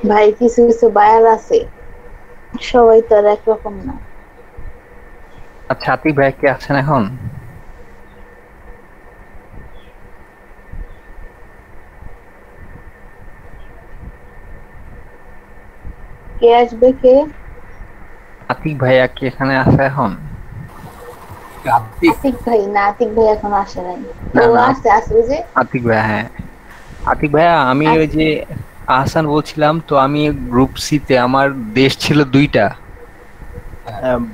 ভাই কিছু কিছু বায়ার আছে, সবাই তো আর একরকম না। আচ্ছা, আতিক ভাই কি আছেন এখন? কে আসবে কে? আতিক ভাইয়া কি এখানে আছে এখন? আতিক? আতিক ভাই না, আতিক ভাই এখন আসে নাই। ও না না, আসছে, আসবে যে। আতিক ভাইয়া, হ্যাঁ। আতিক ভাইয়া, আমি ওই যে আহসান বলছিলাম তো, আমি গ্রুপ সি তে আমার দেশ ছিল দুইটা,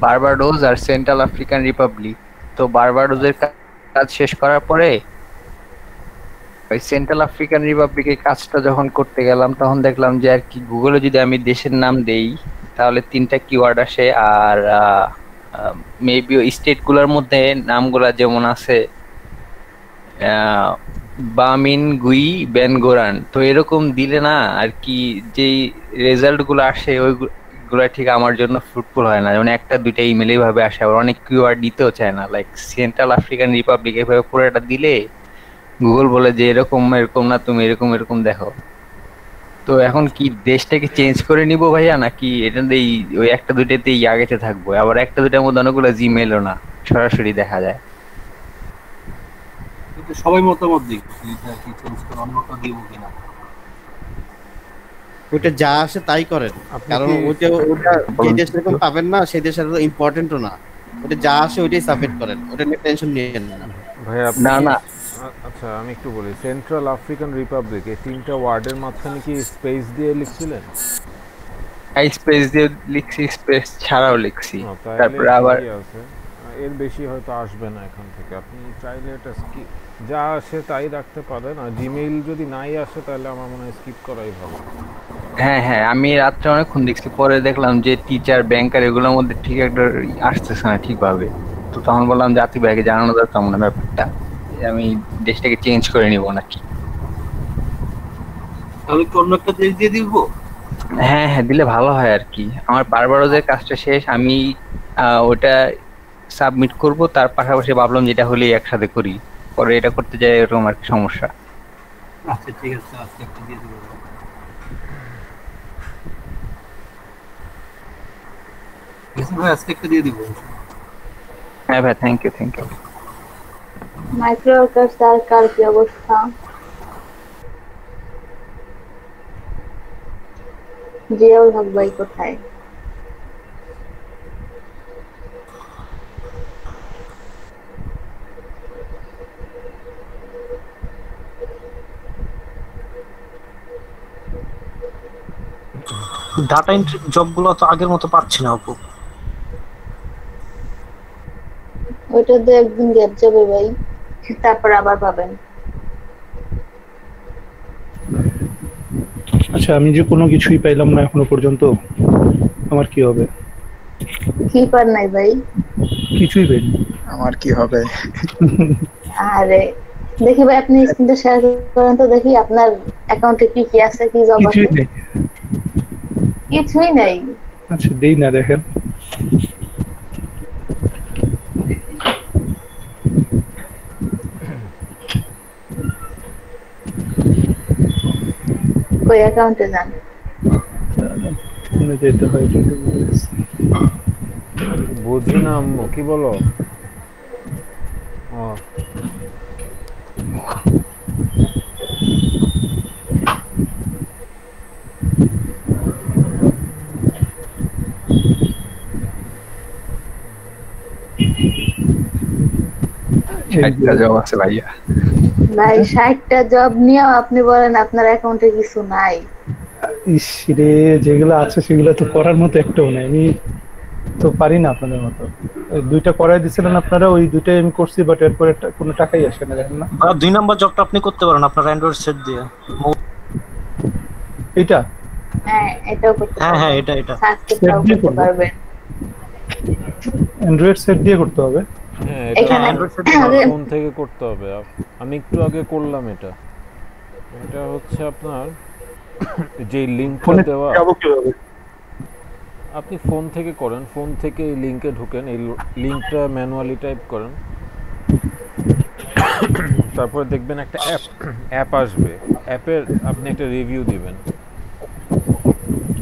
বার্বাডোস আর সেন্ট্রাল আফ্রিকান রিপাবলিক। তো বার্বাডোসের কাজ শেষ করার পরে ওই সেন্ট্রাল আফ্রিকান রিপাবলিকের কাজটা যখন করতে গেলাম, তখন দেখলাম যে আর কি গুগলে যদি আমি দেশের নাম দেই তাহলে তিনটা কিওয়ার্ড আসে। আর মেবি স্টেট গুলার মধ্যে নামগুলা যেমন আছে আহ, বামিন গুই বেনগোরান, তো এরকম দিলে না আর কি যেই রেজাল্ট গুলো আসে ওইগুলা ঠিক আমার জন্য ফ্রুটফুল হয় না। যেমন একটা দুইটা ইমেলই ভাবে আসে, আবার অনেক কিওয়ার্ড দিতেও চায় না। লাইক সেন্ট্রাল আফ্রিকান রিপাবলিক এভাবে পুরোটা দিলে গুগল বলে যে এরকম এরকম না, তুমি এরকম এরকম দেখো। তো এখন কি দেশটাকে চেঞ্জ করে নিব ভাইয়া, নাকি এটাতেই ওই একটা দুইটাতেই আগেতে থাকবো? আবার একটা দুইটার মধ্যে অনেকগুলো জিমেলও না, সরাসরি দেখা যায়। কিন্তু সবাই মতামত দিক, এটা কি চেঞ্জ করে অন্যটা দিব কিনা। ওইটা যা আসে তাই করেন, আপনি কারণ কি ওইটা ওইটা যে বলুন। দেশ এরকম পাবেন না সেই দেশ এত ইম্পর্টেন্টও না। ওটা যা আসে ওইটাই সাবমিট করেন, ওটা নিয়ে টেনশন নিয়েন না। ভাই আপনি না কি না, আচ্ছা আমি একটু বলি, সেন্ট্রাল আফ্রিকান রিপাবলিক এই তিনটা ওয়ার্ডের মাঝখানে কি স্পেস দিয়ে লিখছিলেন? স্পেস দিয়ে লিখছি, স্পেস ছাড়াও লিখছি। তাহলে তারপরে আবার ঠিকই আছে। এর বেশি হয়তো আসবে না এখান থেকে। আপনি চাইলে এটা স্কিপ, যা আসে তাই রাখতে পারেন। আর জিমেইল যদি নাই আসে তাহলে আমার মনে হয় স্কিপ করাই ভালো। হ্যাঁ হ্যাঁ, আমি রাত্রে অনেকক্ষণ দেখছি, পরে দেখলাম যে টিচার ব্যাংকার এগুলোর মধ্যে ঠিক একটা আসতেছে না ঠিকভাবে। তো তখন বললাম যে আতিক ভাইকে জানানো দরকার মনে হয় ব্যাপারটা, যে আমি দেশটাকে চেঞ্জ করে নিব নাকি। তাহলে কি অন্য একটা দেশ দিয়ে দিব? হ্যাঁ হ্যাঁ, দিলে ভালো হয় আর কি। আমার বারবারোজের কাজটা শেষ, আমি ওটা সাবমিট করব, তার পাশাপাশি ভাবলাম যেটা হলেই একসাথে করি, পরে এটা করতে যাই এরকম আর কি সমস্যা। আচ্ছা ঠিক আছে, আজকে একটা দিয়ে দিব। গেছেন ভাই, আজকে একটা দিয়ে দিব। হ্যাঁ ভাই, thank you thank you. Micro worker কার কি অবস্থা? জিয়াউল হক ভাই কোথায়? ডাটা এন্ট্রি জবগুলো তো আগের মতো পাচ্ছি না আপু। ওইটা তো একদিন গ্যাপ যাবে ভাই, তারপর আবার পাবেন। আচ্ছা, আমি যে কোনো কিছুই পাইলাম না এখনো পর্যন্ত, আমার কি হবে? কি পার নাই ভাই? কিছুই পাইনি। আমার কি হবে? আরে দেখি ভাই, আপনি স্ক্রিনটা শেয়ার করেন তো দেখি আপনার অ্যাকাউন্টে কি কি আছে, কি জব কিছুই আছে। নেই। কিছুই নাই? আচ্ছা, দেই না, দেখেন। ওই অ্যাকাউন্টে যান। ফোনে যেতে হয় কিন্তু বুঝি না আম্মু, কি বলো? ও এই যে 60টা জব আছে ভাইয়া। ভাই 60টা জব নিয়েও আপনি বলেন আপনার অ্যাকাউন্টে কিছু নাই? ইস রে, যেগুলো আছে সেগুলো তো করার মতো একটাও নাই। আমি তো পারি না আপনাদের মতো। ওই দুইটা করাই দিছিলেন আপনারা, ওই দুইটাই আমি করছি, বাট এরপরে কোনো টাকাই আসে না, দেখেন না। বা 2 নম্বর জবটা আপনি করতে পারেন আপনার অ্যান্ড্রয়েড সেট দিয়ে। এইটা হ্যাঁ, এটাও করতে হ্যাঁ হ্যাঁ, পারবেন, এটা এটা সেট সাবস্ক্রাইবটাও দিয়ে করতে করবো, পারবেন। অ্যান্ড্রয়েড সেট দিয়ে করতে হবে। হ্যাঁ, এটা এখানে অ্যান্ড্রয়েড সেট দিয়ে আপনার আগে ফোন থেকে করতে হবে। আমি একটু আগে করলাম এটা। এটা হচ্ছে আপনার যে লিঙ্কটা ফোনে দেওয়া, যাবো কিভাবে? আপনি ফোন থেকে করেন। ফোন থেকে এই লিঙ্কে ঢুকেন, এই লিঙ্কটা ম্যানুয়ালি টাইপ করেন, তারপরে দেখবেন একটা অ্যাপ আসবে। অ্যাপের আপনি একটা রিভিউ দিবেন।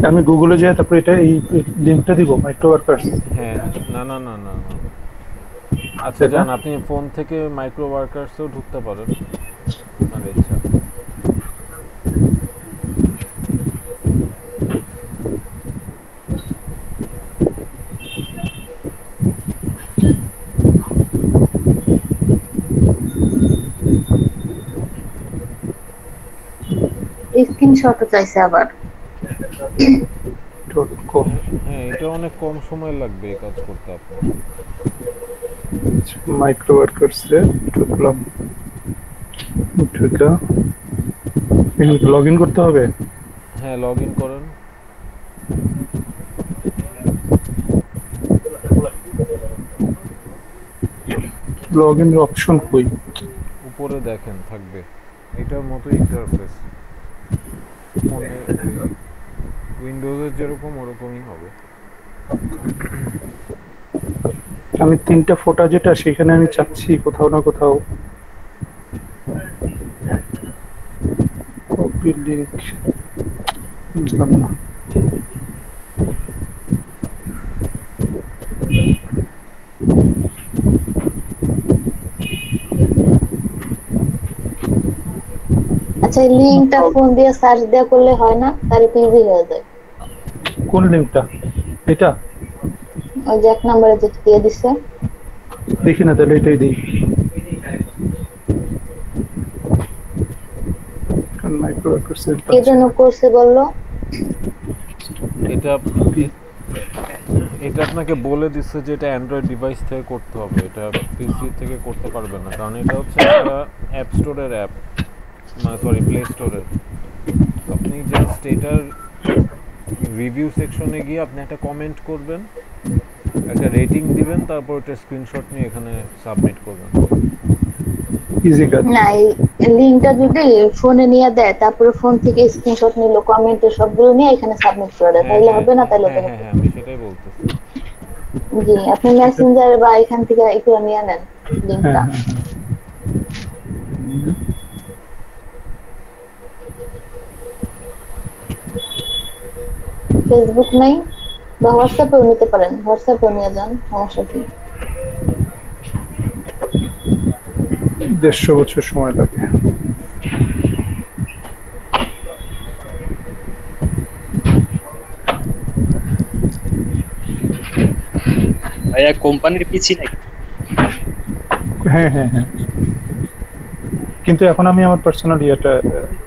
আমি গুগলে যাই, তারপর এটা এই লিংকটা দিব মাইক্রো ওয়ার্কার্স। হ্যাঁ না না না না না আচ্ছা যান, আপনি ফোন থেকে মাইক্রো ওয়ার্কার্সেও ঢুকতে পারেন আপনার ইচ্ছা। স্ক্রিনশটও চাইছে আবার। হ্যাঁ এটা অনেক কম সময় লাগবে এই কাজ করতে আপনার। মাইক্রো ওয়ার্কার্স রে ঢুকলাম, ঢুকা লগ ইন করতে হবে। হ্যাঁ লগ ইন করেন। লগ ইন অপশন কই? উপরে দেখেন থাকবে, এটার মতো ইন্টারফেস ফোনে উইন্ডোজের যেরকম ওরকমই হবে। আমি 3টা ফটো যেটা সেখানে আমি চাচ্ছি কোথাও না কোথাও কপি লিংক, বুঝলাম না। আচ্ছা এই লিংকটা ফোন দিয়ে সার্চ দেয়া করলে হয় না? তার ইজি হয়ে যায়। কোন লিংকটা? এটা ওই যে 1 নম্বরে যেটা দিয়ে দিছে। দেখি না, তাহলে এটাই দিই। মাইক্রো ওয়ার্কার্স কি জন্য করছে বললো? এটা এটা আপনাকে বলে দিচ্ছে যে এটা অ্যান্ড্রয়েড ডিভাইস থেকে করতে হবে, এটা পিসি থেকে করতে পারবেন না, কারণ এটা হচ্ছে একটা অ্যাপ স্টোরের অ্যাপ, মানে সরি প্লে স্টোরের। আপনি জাস্ট এটার রিভিউ সেকশনে গিয়ে আপনি একটা কমেন্ট করবেন, একটা রেটিং দিবেন, তারপর এটা স্ক্রিনশট নিয়ে এখানে সাবমিট করবেন। ইজি কাজ। না এই লিংকটা যদি ফোনে নিয়ে দেয়, তারপরে ফোন থেকে স্ক্রিনশট নিলো, কমেন্ট সবগুলো নিয়ে এখানে সাবমিট করে দেয়, তাহলে হবে না? তাহলে হ্যাঁ হ্যাঁ আমি সেটাই বলতেছি। জি আপনি মেসেঞ্জার বা এখান থেকে একটু নিয়ে নেন লিংকটা। ফেসবুক নাই বা হোয়াটসঅ্যাপেও নিতে পারেন, হোয়াটসঅ্যাপেও নিয়ে যান, সমস্যা কি? 150 বছর সময় লাগে। ভাইয়া কোম্পানির পিসি নাকি? হ্যাঁ হ্যাঁ হ্যাঁ, কিন্তু এখন আমি আমার পার্সোনাল ইয়েটা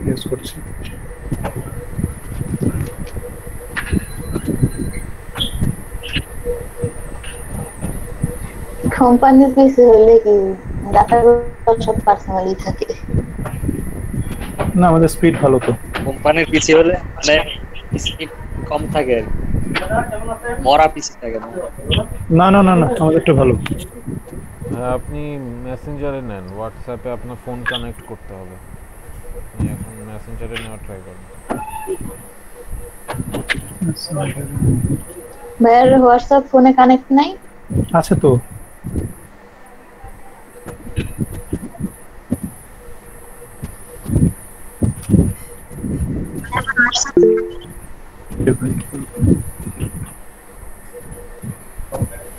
ইউজ করছি। কোম্পানির পিসি হলে কি ডাটা সব পার্সোনালি থাকে? না আমাদের স্পিড ভালো তো। কোম্পানির পিসি হলে মানে স্পিড কম থাকে, মরা পিসি থাকে না। না না না না, আমাদের একটু ভালো। হ্যাঁ আপনি মেসেঞ্জারে নেন, হোয়াটসঅ্যাপে আপনার ফোন কানেক্ট করতে হবে, আপনি এখন মেসেঞ্জারে নেওয়ার ট্রাই করেন। ভাইয়ার হোয়াটসঅ্যাপ ফোনে কানেক্ট নাই? আছে তো।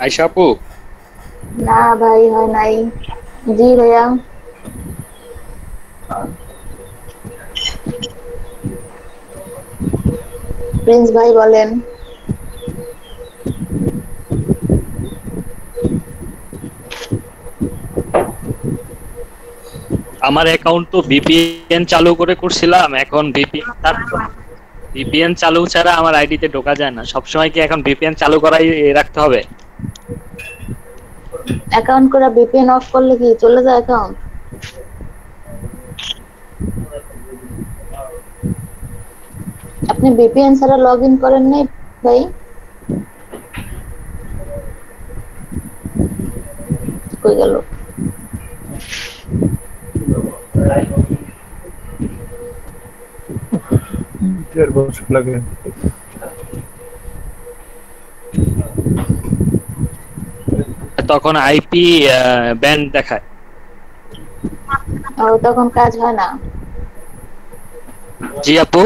আয়শা আপু না ভাই হয় নাই। জি ভাইয়া প্রিন্স ভাই বলেন। আমার অ্যাকাউন্ট তো ভিপিএন চালু করে করছিলাম, এখন ভিপিএন চালু ছাড়া আমার আইডিতে ঢোকা যায় না। সবসময় কি এখন ভিপিএন চালু করাই রাখতে হবে? অ্যাকাউন্ট করে ভিপিএন অফ করলে কি চলে যায় অ্যাকাউন্ট? আপনি ভিপিএন ছাড়া লগইন করেন নাই ভাই? কই গেল? 1.5 বছর লাগে। তখন আইপি ব্যান্ড দেখায়। তখন কাজ হয় না। জি আপু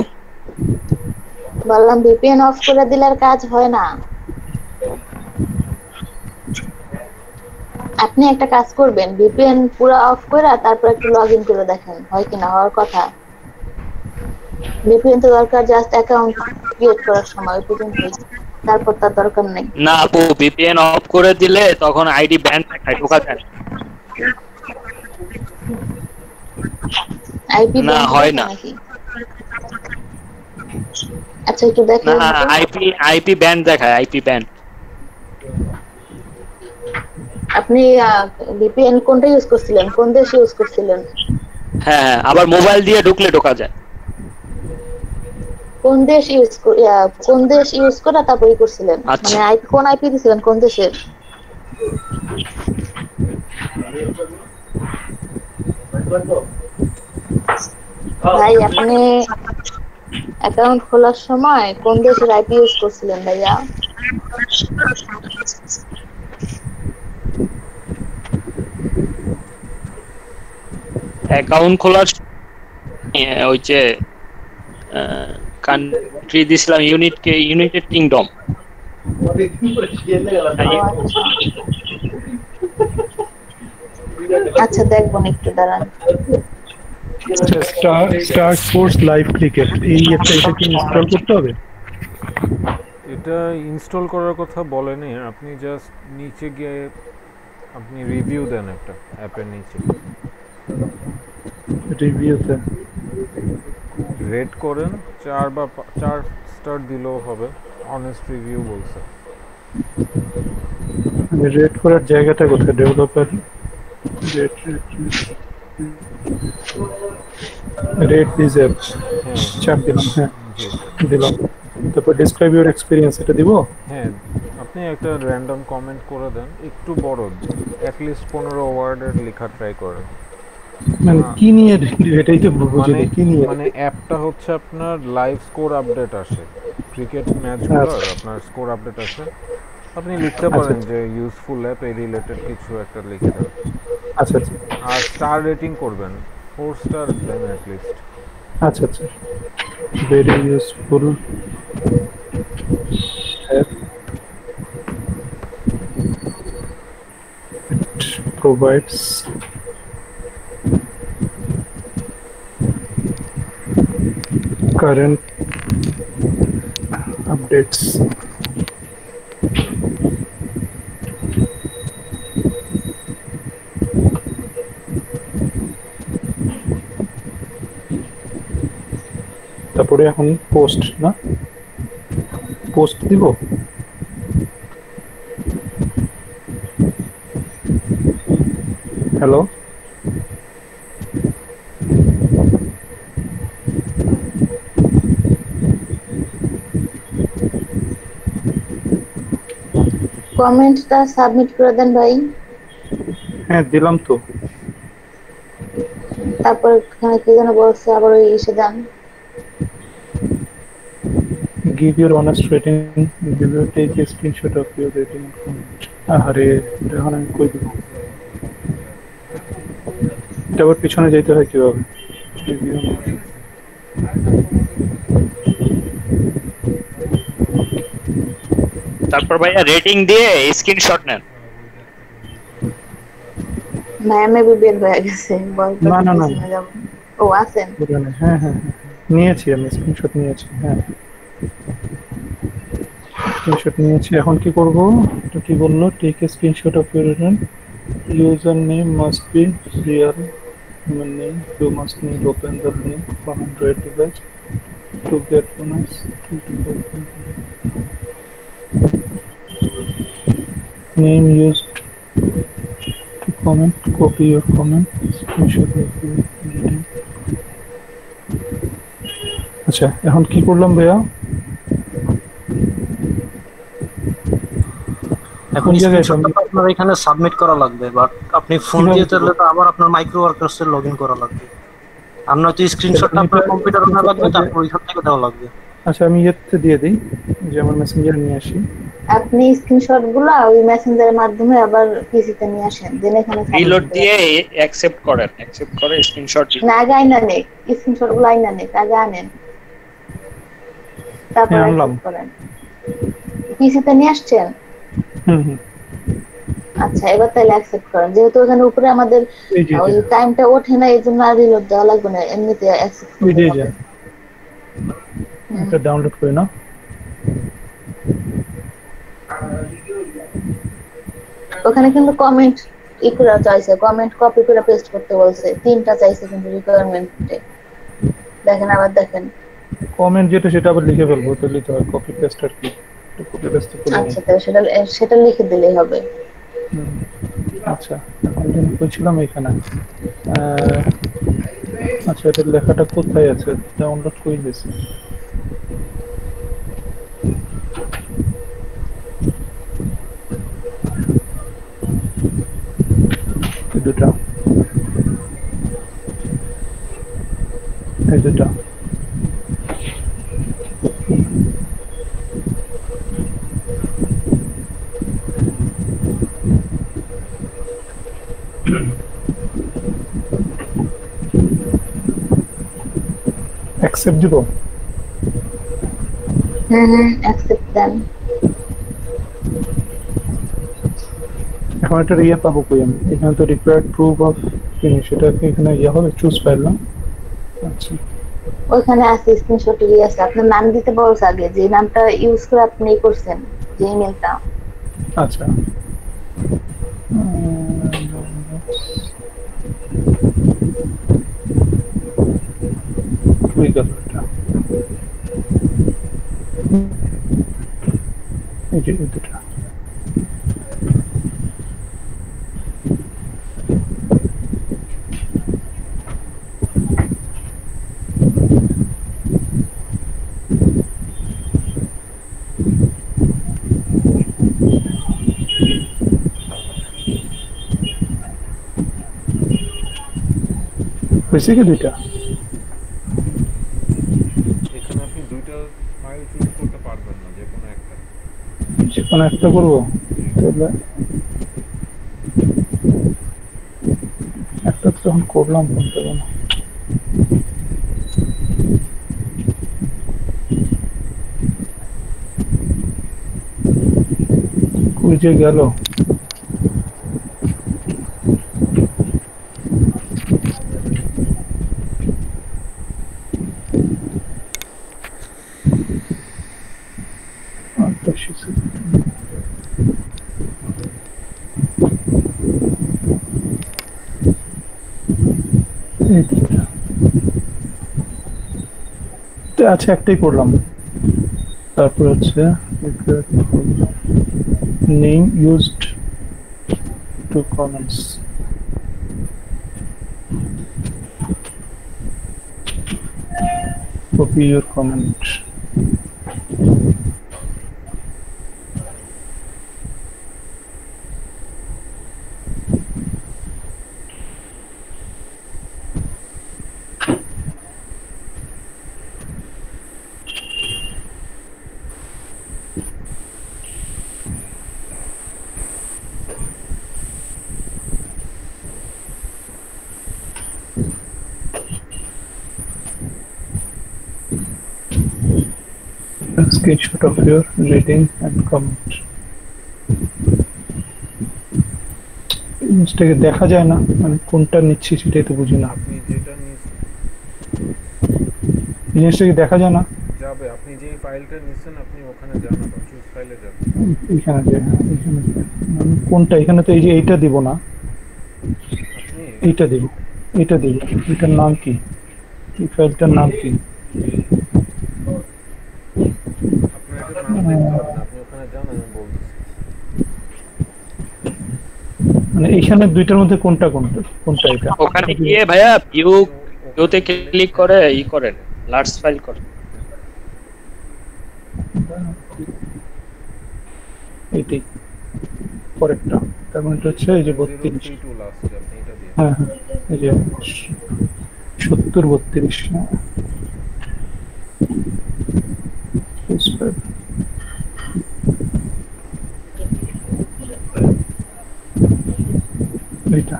বললাম ভিপিএন অফ করে দিলে আর কাজ হয় না। আপনি একটা কাজ করবেন, ভিপিএন পুরো অফ করে তারপর একটু লগইন করে দেখেন হয় কিনা, হওয়ার কথা। ভিপিএন তো দরকার জাস্ট অ্যাকাউন্ট ক্রিয়েট করার সময়, ওই পর্যন্তই, তারপর তার দরকার নেই। না আপু, ভিপিএন অফ করে দিলে তখন আইডি ব্যান দেখায়, ঢোকা যায় না। আইপি না, হয় না। নাকি? আচ্ছা একটু দেখেন। না, আইপি ব্যান দেখায়, আইপি ব্যান। আপনি ভিপিএন কোনটা ইউজ করছিলেন, কোন দেশ ইউজ করছিলেন? হ্যাঁ, আবার মোবাইল দিয়ে ঢুকলে ঢোকা যায়। কোন দেশ ইউজ করে তারপরে করছিলেন? আচ্ছা। মানে কোন আইপি দিছিলেন, কোন দেশের? ভাই আপনি অ্যাকাউন্ট খোলার সময় কোন দেশের আইপি ইউজ করছিলেন ভাইয়া? অ্যাকাউন্ট খোলার ওই যে কান্ট্রি দিছিলাম ইউনাইটেড কিংডম। আচ্ছা দেখবো একটু দাঁড়ান। স্টার স্পোর্টস লাইভ ক্রিকেট, এই অ্যাপটা, এটা কি ইনস্টল করতে হবে? এটা ইনস্টল করার কথা বলেনি, আপনি জাস্ট নিচে গিয়ে আপনি রিভিউ দেন একটা অ্যাপের নিচে, রিভিউতে রেট করেন 4 স্টার দিলেও হবে, অনেস্ট রিভিউ বলছে। রেট করার জায়গাটা কোথায়? ডেভেলপার রেট দিস অ্যাপ, চাপ দিলাম। হ্যাঁ দিলাম। তারপর ডিসক্রাইব ইউর এক্সপিরিয়েন্স, এটা দিব। হ্যাঁ, আপনি একটা র্যান্ডম কমেন্ট করে দেন, একটু বড়, অ্যাটলিস্ট 15 ওয়ার্ডের লেখা ট্রাই করেন। মানে কি নিয়ে, এটাই তো বুঝি না কি নিয়ে। মানে অ্যাপটা হচ্ছে আপনার লাইভ স্কোর আপডেট আসে, ক্রিকেট ম্যাচগুলোর আপনার স্কোর আপডেট আসে, আপনি লিখতে পারেন যে ইউজফুল অ্যাপ, এই রিলেটেড কিছু একটা লিখে দেন। আচ্ছা আচ্ছা। আর স্টার রেটিং করবেন, 4 স্টার দেন অ্যাটলিস্ট। আচ্ছা আচ্ছা, very useful app, it provides current updates. তারপরে এখন পোস্ট, না পোস্ট দিব। হ্যালো, কমেন্টটা সাবমিট করে দেন ভাই। হ্যাঁ দিলাম তো। তারপর এখানে কি যেন বলছে, আবার ওই এসে যান। Give your honest rating, give your take a screenshot of your rating and comment. আরে এখন আমি কই দিব, এটা আবার পিছনে যেতে হয় কিভাবে? তারপর ভাইয়া রেটিং দিয়ে স্ক্রিনশট নেন। ভাই আমি বের হয়ে গেছে, না না না, ও আছেন? হ্যাঁ হ্যাঁ নিয়েছি, আমি স্ক্রিনশট নিয়েছি। হ্যাঁ স্ক্রিনশট নিয়েছি। এখন কি করব? এটা কি বললো? Take a screenshot of your user name must be real human name. You must need open the link from Android device to get bonus. Name used to comment. Copy your comment. Screenshot of your rating. আচ্ছা এখন কি করলাম ভাইয়া? এখন স্ক্রিনশটটা আপনার এখানে submit করা লাগবে, বাট আপনি ফোন দিয়ে চাইলে তো আবার আপনার মাইক্রো ওয়ার্কার্সে লগইন করা লাগবে। আর নয়তো স্ক্রিনশটটা আপনার কম্পিউটারে না লাগবে, তারপর ওইখান থেকে দেওয়া লাগবে। আচ্ছা আমি ইয়েতে দিয়ে দিই, যে আমার মেসেঞ্জারে নিয়ে আসি। আপনি স্ক্রিনশটগুলো ওই মেসেঞ্জারের মাধ্যমে আবার পিসিতে নিয়ে আসেন, দেন এখানে রিলোড দিয়ে অ্যাকসেপ্ট করেন, অ্যাকসেপ্ট করে স্ক্রিনশট না গাই না নেক, স্ক্রিনশটগুলো আইনা নেক, আগে আনেন। তারপর হ্যাঁ, আনলাম। অ্যাকসেপ্ট করেন। পিসিতে নিয়ে আসছেন? হুম হুম। আচ্ছা, এবার তাহলে অ্যাকসেপ্ট করেন। যেহেতু ওখানে উপরে আমাদের এই যে ওই টাইমটা ওঠে না, এই জন্য আর রিলোড দেওয়া লাগবে না, এমনিতে অ্যাকসেপ্ট এই করলে যে হবে। এটা ডাউনলোড করে না। ওখানে কিন্তু কমেন্ট ই করে চাইছে, কমেন্ট কপি করে পেস্ট করতে বলছে, 3টা চাইছে কিন্তু রিকোয়ারমেন্টে। দেখেন, আবার দেখেন। কমেন্ট যেটা সেটা আবার লিখে ফেলবো, তাহলে তো কপি পেস্ট আর কি, কপি পেস্ট করে নিই। আচ্ছা, তাহলে সেটা লিখে দিলেই হবে। আচ্ছা, এখন যেন বলছিলাম এখানে আচ্ছা, এটার লেখাটা কোথায় আছে? ডাউনলোড করে দিয়েছি। এই দুটা, এই দুটা। অ্যাকসেপ্ট দিব। অ্যাকসেপ্ট দেন। এখন একটা ইয়ে পাবো কই আমি? এখানে তো রিকোয়ার্ড প্রুফ অফ ফিনিশ, এটা কি এখানে ইয়ে হবে? চুজ ফাইল না? আচ্ছা, ওইখানে আছে, স্ক্রিনশট দিয়ে আছে। আপনার নাম দিতে বলছে আগে, যে নামটা ইউজ করে আপনি করছেন, যে ইমেলটা। আচ্ছা। হয়ে গেল এটা। এই যে এই দুটা। হয়েছে কি দুইটা? এখানে আপনি দুইটা ফাইল চুজ করতে পারবেন না, যে কোনো একটা। যে কোনো একটা করবো, তাহলে একটা তো তখন করলাম, বলতে না। কই যে গেল? আচ্ছা, একটাই করলাম। তারপর হচ্ছে name used to comments, copy your comment. Screenshot of your reading and comment. জিনিসটাকে দেখা যায় না, মানে কোনটা নিচ্ছি সেটাই তো বুঝি না। আপনি যেটা নিছেন জিনিসটাকে দেখা যায় না। যাবে, আপনি যেই ফাইলটা নিছেন আপনি ওখানে যান, আবার চুজ ফাইলে যাবেন। এখানে যে এখানে মানে কোনটা? এখানে তো এই যে এইটা দিব না, আপনি এইটা দিব, এটা দিব। এটার নাম কি? এই ফাইলটার নাম কি? আপনার এটার নাম দেখতে হবে না, আপনি ওখানে যান, আমি বলতেছি। মানে এইখানে দুইটার মধ্যে কোনটা কোনটা কোনটা? এটা ওখানে গিয়ে ভাইয়া ভিউতে ক্লিক করে ই করেন, লার্জ ফাইল করেন। এইটাই পরেরটা। তার মানে হচ্ছে এই যে 32। 032 লাস্টে আপনি এটা দিয়ে। হ্যাঁ হ্যাঁ, এই যে 70 32 না? এইটা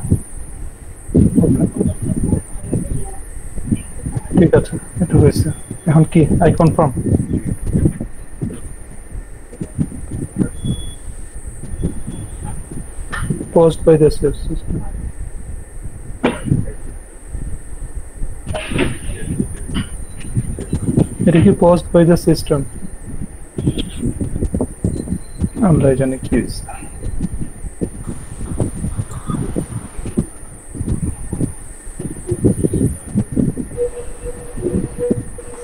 ঠিক আছে, এটা হয়েছে। এখন কি I confirm? paused by the system. এটা কি paused by the system? আমরা জানি কি হয়েছে।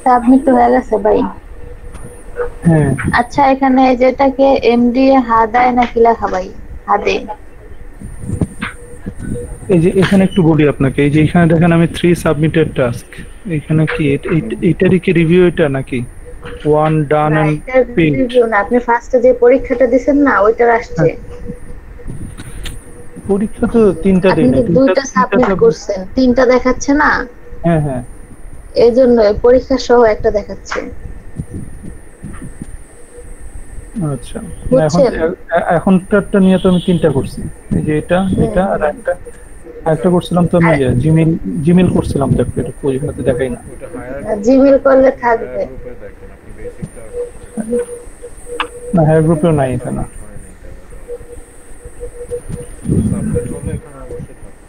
সাবমিট হয়ে গেছে ভাই। হ্যাঁ আচ্ছা এখানে যেটাকে এমডি হাদায় নাকি লেখা ভাই? হাদে। এই যে এখানে একটু বলি আপনাকে, এই যে এখানে দেখেন আমি 3 সাবমিটেড টাস্ক, এখানে কি এটারই কি রিভিউ এটা নাকি 1 ডান না, এন্ড এটার পেইন্ট? রিভিউ না, আপনি ফার্স্টে যে পরীক্ষাটা দিবেন না ওইটার আসছে। পরীক্ষা তো 3টা আপনি দিন, তো দুইটা সাবমিট করছেন, 3টা দেখাচ্ছে না, হ্যাঁ হ্যাঁ এই জন্য পরীক্ষা সহ একটা দেখাচ্ছে। আচ্ছা এখন বুঝছেন? এখনটারটা নিয়ে তো আমি 3টা করছি, এই যে এটা এটা আর একটা করছিলাম তো আমি জিমেল করছিলাম, তো একটা পরীক্ষাতে দেখাই না। ওটা হায়ার জিমেল করলে থাকবে। গ্রুপে দেখেন আপনি বেসিকটা না হায়ার গ্রুপেও নাই এখানে। সাবমিট হলে এখানে অবশ্যই থাকবে।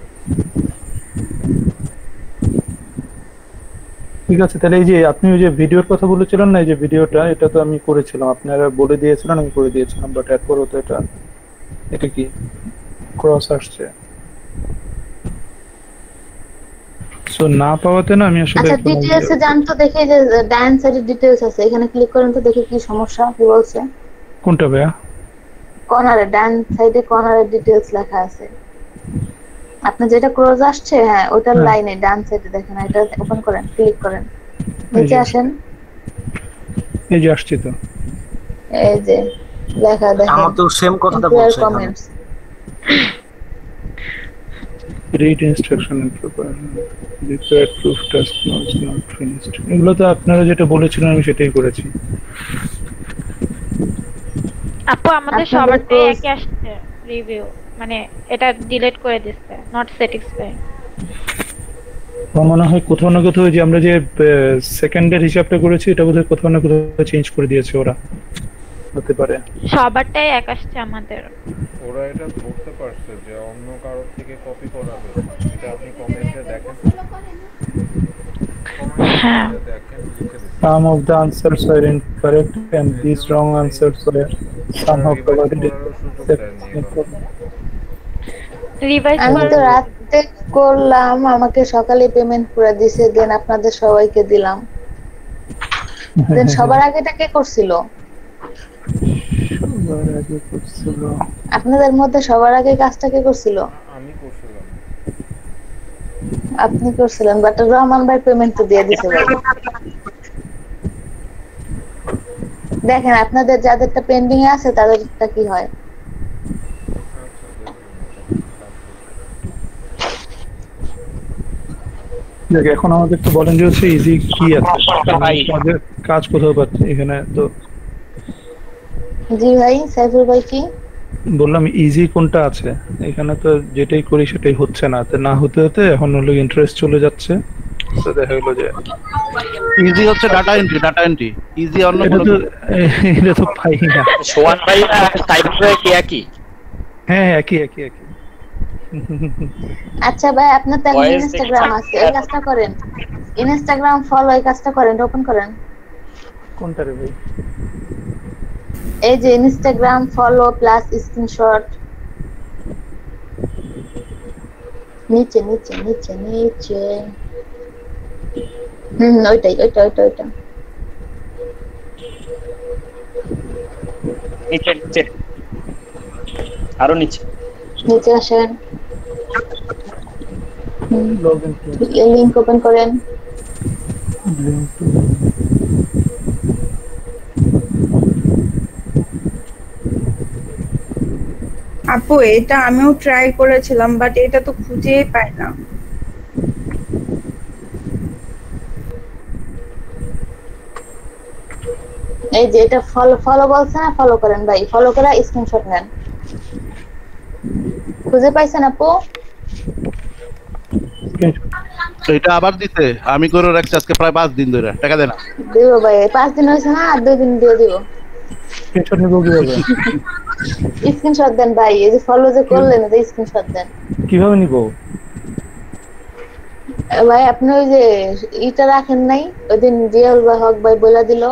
ঠিক আছে, তাহলে এই যে আপনি ওই যে ভিডিওর কথা বলেছিলেন না, এই যে ভিডিওটা, এটা তো আমি করেছিলাম, আপনারা বলে দিয়েছিলেন, আমি করে দিয়েছিলাম, বাট এরপরও তো এটা কি ক্রস আসছে, সো না পাওয়াতে না আমি আসলে আচ্ছা ডিটেইলসে যান তো, দেখে যে ডান সাইডে ডিটেইলস আছে, এখানে ক্লিক করেন তো দেখি কি সমস্যা, কি বলছে। কোনটা ভাইয়া? কর্নারে ডান সাইডে কর্নারে ডিটেইলস লেখা আছে, আপনি যেটা ক্রস আসছে, হ্যাঁ ওটার লাইনে ডান সাইডে দেখেন, এটা ওপেন করেন, ক্লিক করেন, নিচে আসেন, এই যে আসছে তো, এই যে লেখা দেখেন, আমার তো সেম কথাটা বলছে এখানে। Comments read instruction and prepare required proof task not finished, এগুলো তো আপনারা যেটা বলেছিলেন আমি সেটাই করেছি। আপু আমাদের সবারটাই একই আসছে রিভিউ, মানে এটা ডিলিট করে দিচ্ছে, নট স্যাটিসফাই। আমার মনে হয় কোথাও না কোথাও যে আমরা যে সেকেন্ডের হিসাবটা করেছি এটা বোধহয় কোথাও না কোথাও চেঞ্জ করে দিয়েছে ওরা, হতে পারে। সবারটাই এক আসছে আমাদের। ওরা এটা ধরতে পারছে যে অন্য কারো থেকে কপি করা হয়েছে, এটা আপনি কমেন্টে দেখেন, হ্যাঁ দেখেন লিখে দিচ্ছে। Some of the answers were incorrect and these wrong answers were somehow provided in revise আমি তো রাতে করলাম, আমাকে সকালে পেমেন্ট করে দিয়েছে, দেন আপনাদের সবাইকে দিলাম। দেন সবার আগেটা কে করছিল? আপনাদের মধ্যে সবার আগে কাজটা কে করছিল? আমি করছিলাম। আপনি করছিলেন, বাট রহমান ভাই পেমেন্ট তো দিয়ে দিয়েছে ভাই। দেখেন আপনাদের যাদেরটা পেন্ডিং এ আছে তাদেরটা কি হয়। দেখ এখন আমাদের তো বলেন যে হচ্ছে ইজি কি আছে, আমাদের কাজ কোথাও পাচ্ছি এখানে তো। জি ভাই সাইফুল ভাই কি বললাম ইজি কোনটা আছে এখানে, তো যেটাই করি সেটাই হচ্ছে না, তো না হতে হতে এখন হলো ইন্টারেস্ট চলে যাচ্ছে, তো দেখা গেল যে ইজি হচ্ছে ডাটা এন্ট্রি ইজি অন্য এটা কোনো তো পাই না। সোয়ান ভাই সাইফুল ভাই কি একই? হ্যাঁ একই। আচ্ছা ভাই আপনার তো ইনস্টাগ্রাম আছে, এই কাজটা করেন, ইনস্টাগ্রাম ফলো, এই কাজটা করেন, ওপেন করেন। কোনটা রে ভাই? এই যে ইনস্টাগ্রাম ফলো প্লাস স্ক্রিনশট, নিচে নিচে নিচে নিচে, ওইটাই নিচে নিচে আরো নিচে নিচে আসেন, লগইন লিংক ওপেন করেন। আপু এটা আমিও ট্রাই করেছিলাম, বাট এটা তো খুঁজেই পাই না। এই যে এটা ফলো বলছে না, ফলো করেন ভাই, ফলো করে স্ক্রিনশট নেন। খুঁজে পাইছেন আপু? এটা আবার দিতে আমি করে রাখছি আজকে প্রায় 5 দিন ধরে, টাকা দেনা দিব ভাই, 5 দিন হয়েছে না, আর 2 দিন দিয়ে দিব। স্ক্রিনশট নিব কিভাবে? স্ক্রিনশট দেন ভাই, এই যে ফলো যে করলেন এটা স্ক্রিনশট দেন। কিভাবে নিব? ভাই আপনি ওই যে ইটা রাখেন নাই ওইদিন জিয়াউল হক ভাই বলে দিল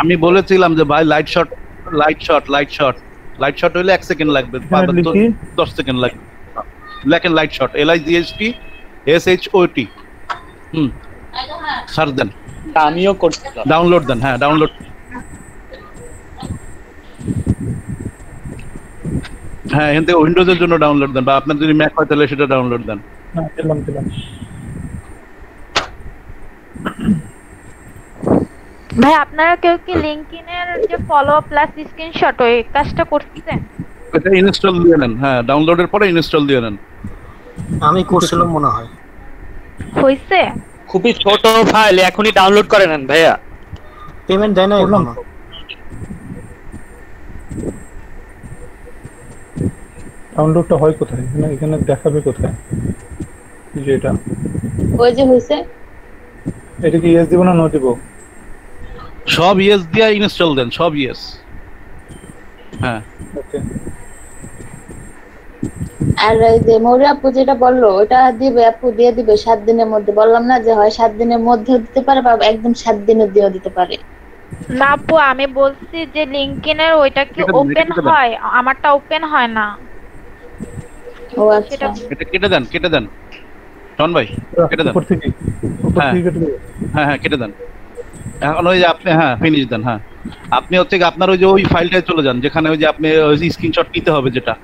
আমি বলেছিলাম যে ভাই লাইট শট হইলে 1 সেকেন্ড লাগবে, 10 সেকেন্ড লাগবে। লেখেন light shot, LIGHT SHOT। Search দেন। আমিও করছিলাম। ডাউনলোড দেন, হ্যাঁ ডাউনলোড। হ্যাঁ এখান থেকে উইন্ডোজের জন্য ডাউনলোড দেন, বা আপনার যদি ম্যাক হয় তাহলে সেটা ডাউনলোড দেন। হ্যাঁ দিলাম। ভাই আপনারা কেউ কি লিংকইনের যে ফলো প্লাস স্ক্রিনশট ওই কাজটা করছেন? এটা ইনস্টল দিয়ে নেন, হ্যাঁ ডাউনলোডের পরে ইনস্টল দিয়ে নেন। আমি করছিলাম মনে হয়। হইছে? খুবই ছোট ফাইল, এখনই ডাউনলোড করে নেন ভাইয়া। পেমেন্ট দেয় না এখনো। ডাউনলোডটা হয় কোথায়? এখানে দেখাবে কোথায় যে এটা? ওই যে হইছে। এটা কি ইয়েস দিব না নো দিব? সব ইয়েস দিয়ে ইনস্টল দেন, সব ইয়েস। হ্যাঁ ওকে। আর এই যে মৌরি আপু যেটা বললো ওটা দিবে, আপু দিয়ে দিবে 7 দিনের মধ্যে। বললাম না যে হয় 7 দিনের মধ্যে দিতে পারে বা একদম 7 দিনের দিয়েও দিতে পারে। না আপু আমি বলছি যে লিংকইনের ওইটা কি ওপেন হয়? আমারটা ওপেন হয় না। ও আচ্ছা, এটা কেটে দেন শোন ভাই, কেটে দেন। হ্যাঁ কেটে দেন। এখন ওই যে আপনি ফিনিশ দেন। হ্যাঁ আপনি হচ্ছে আপনার ওই যে ওই ফাইলটায় চলে যান যেখানে ওই যে আপনি ওই স্ক্রিনশট নিতে হবে যেটা,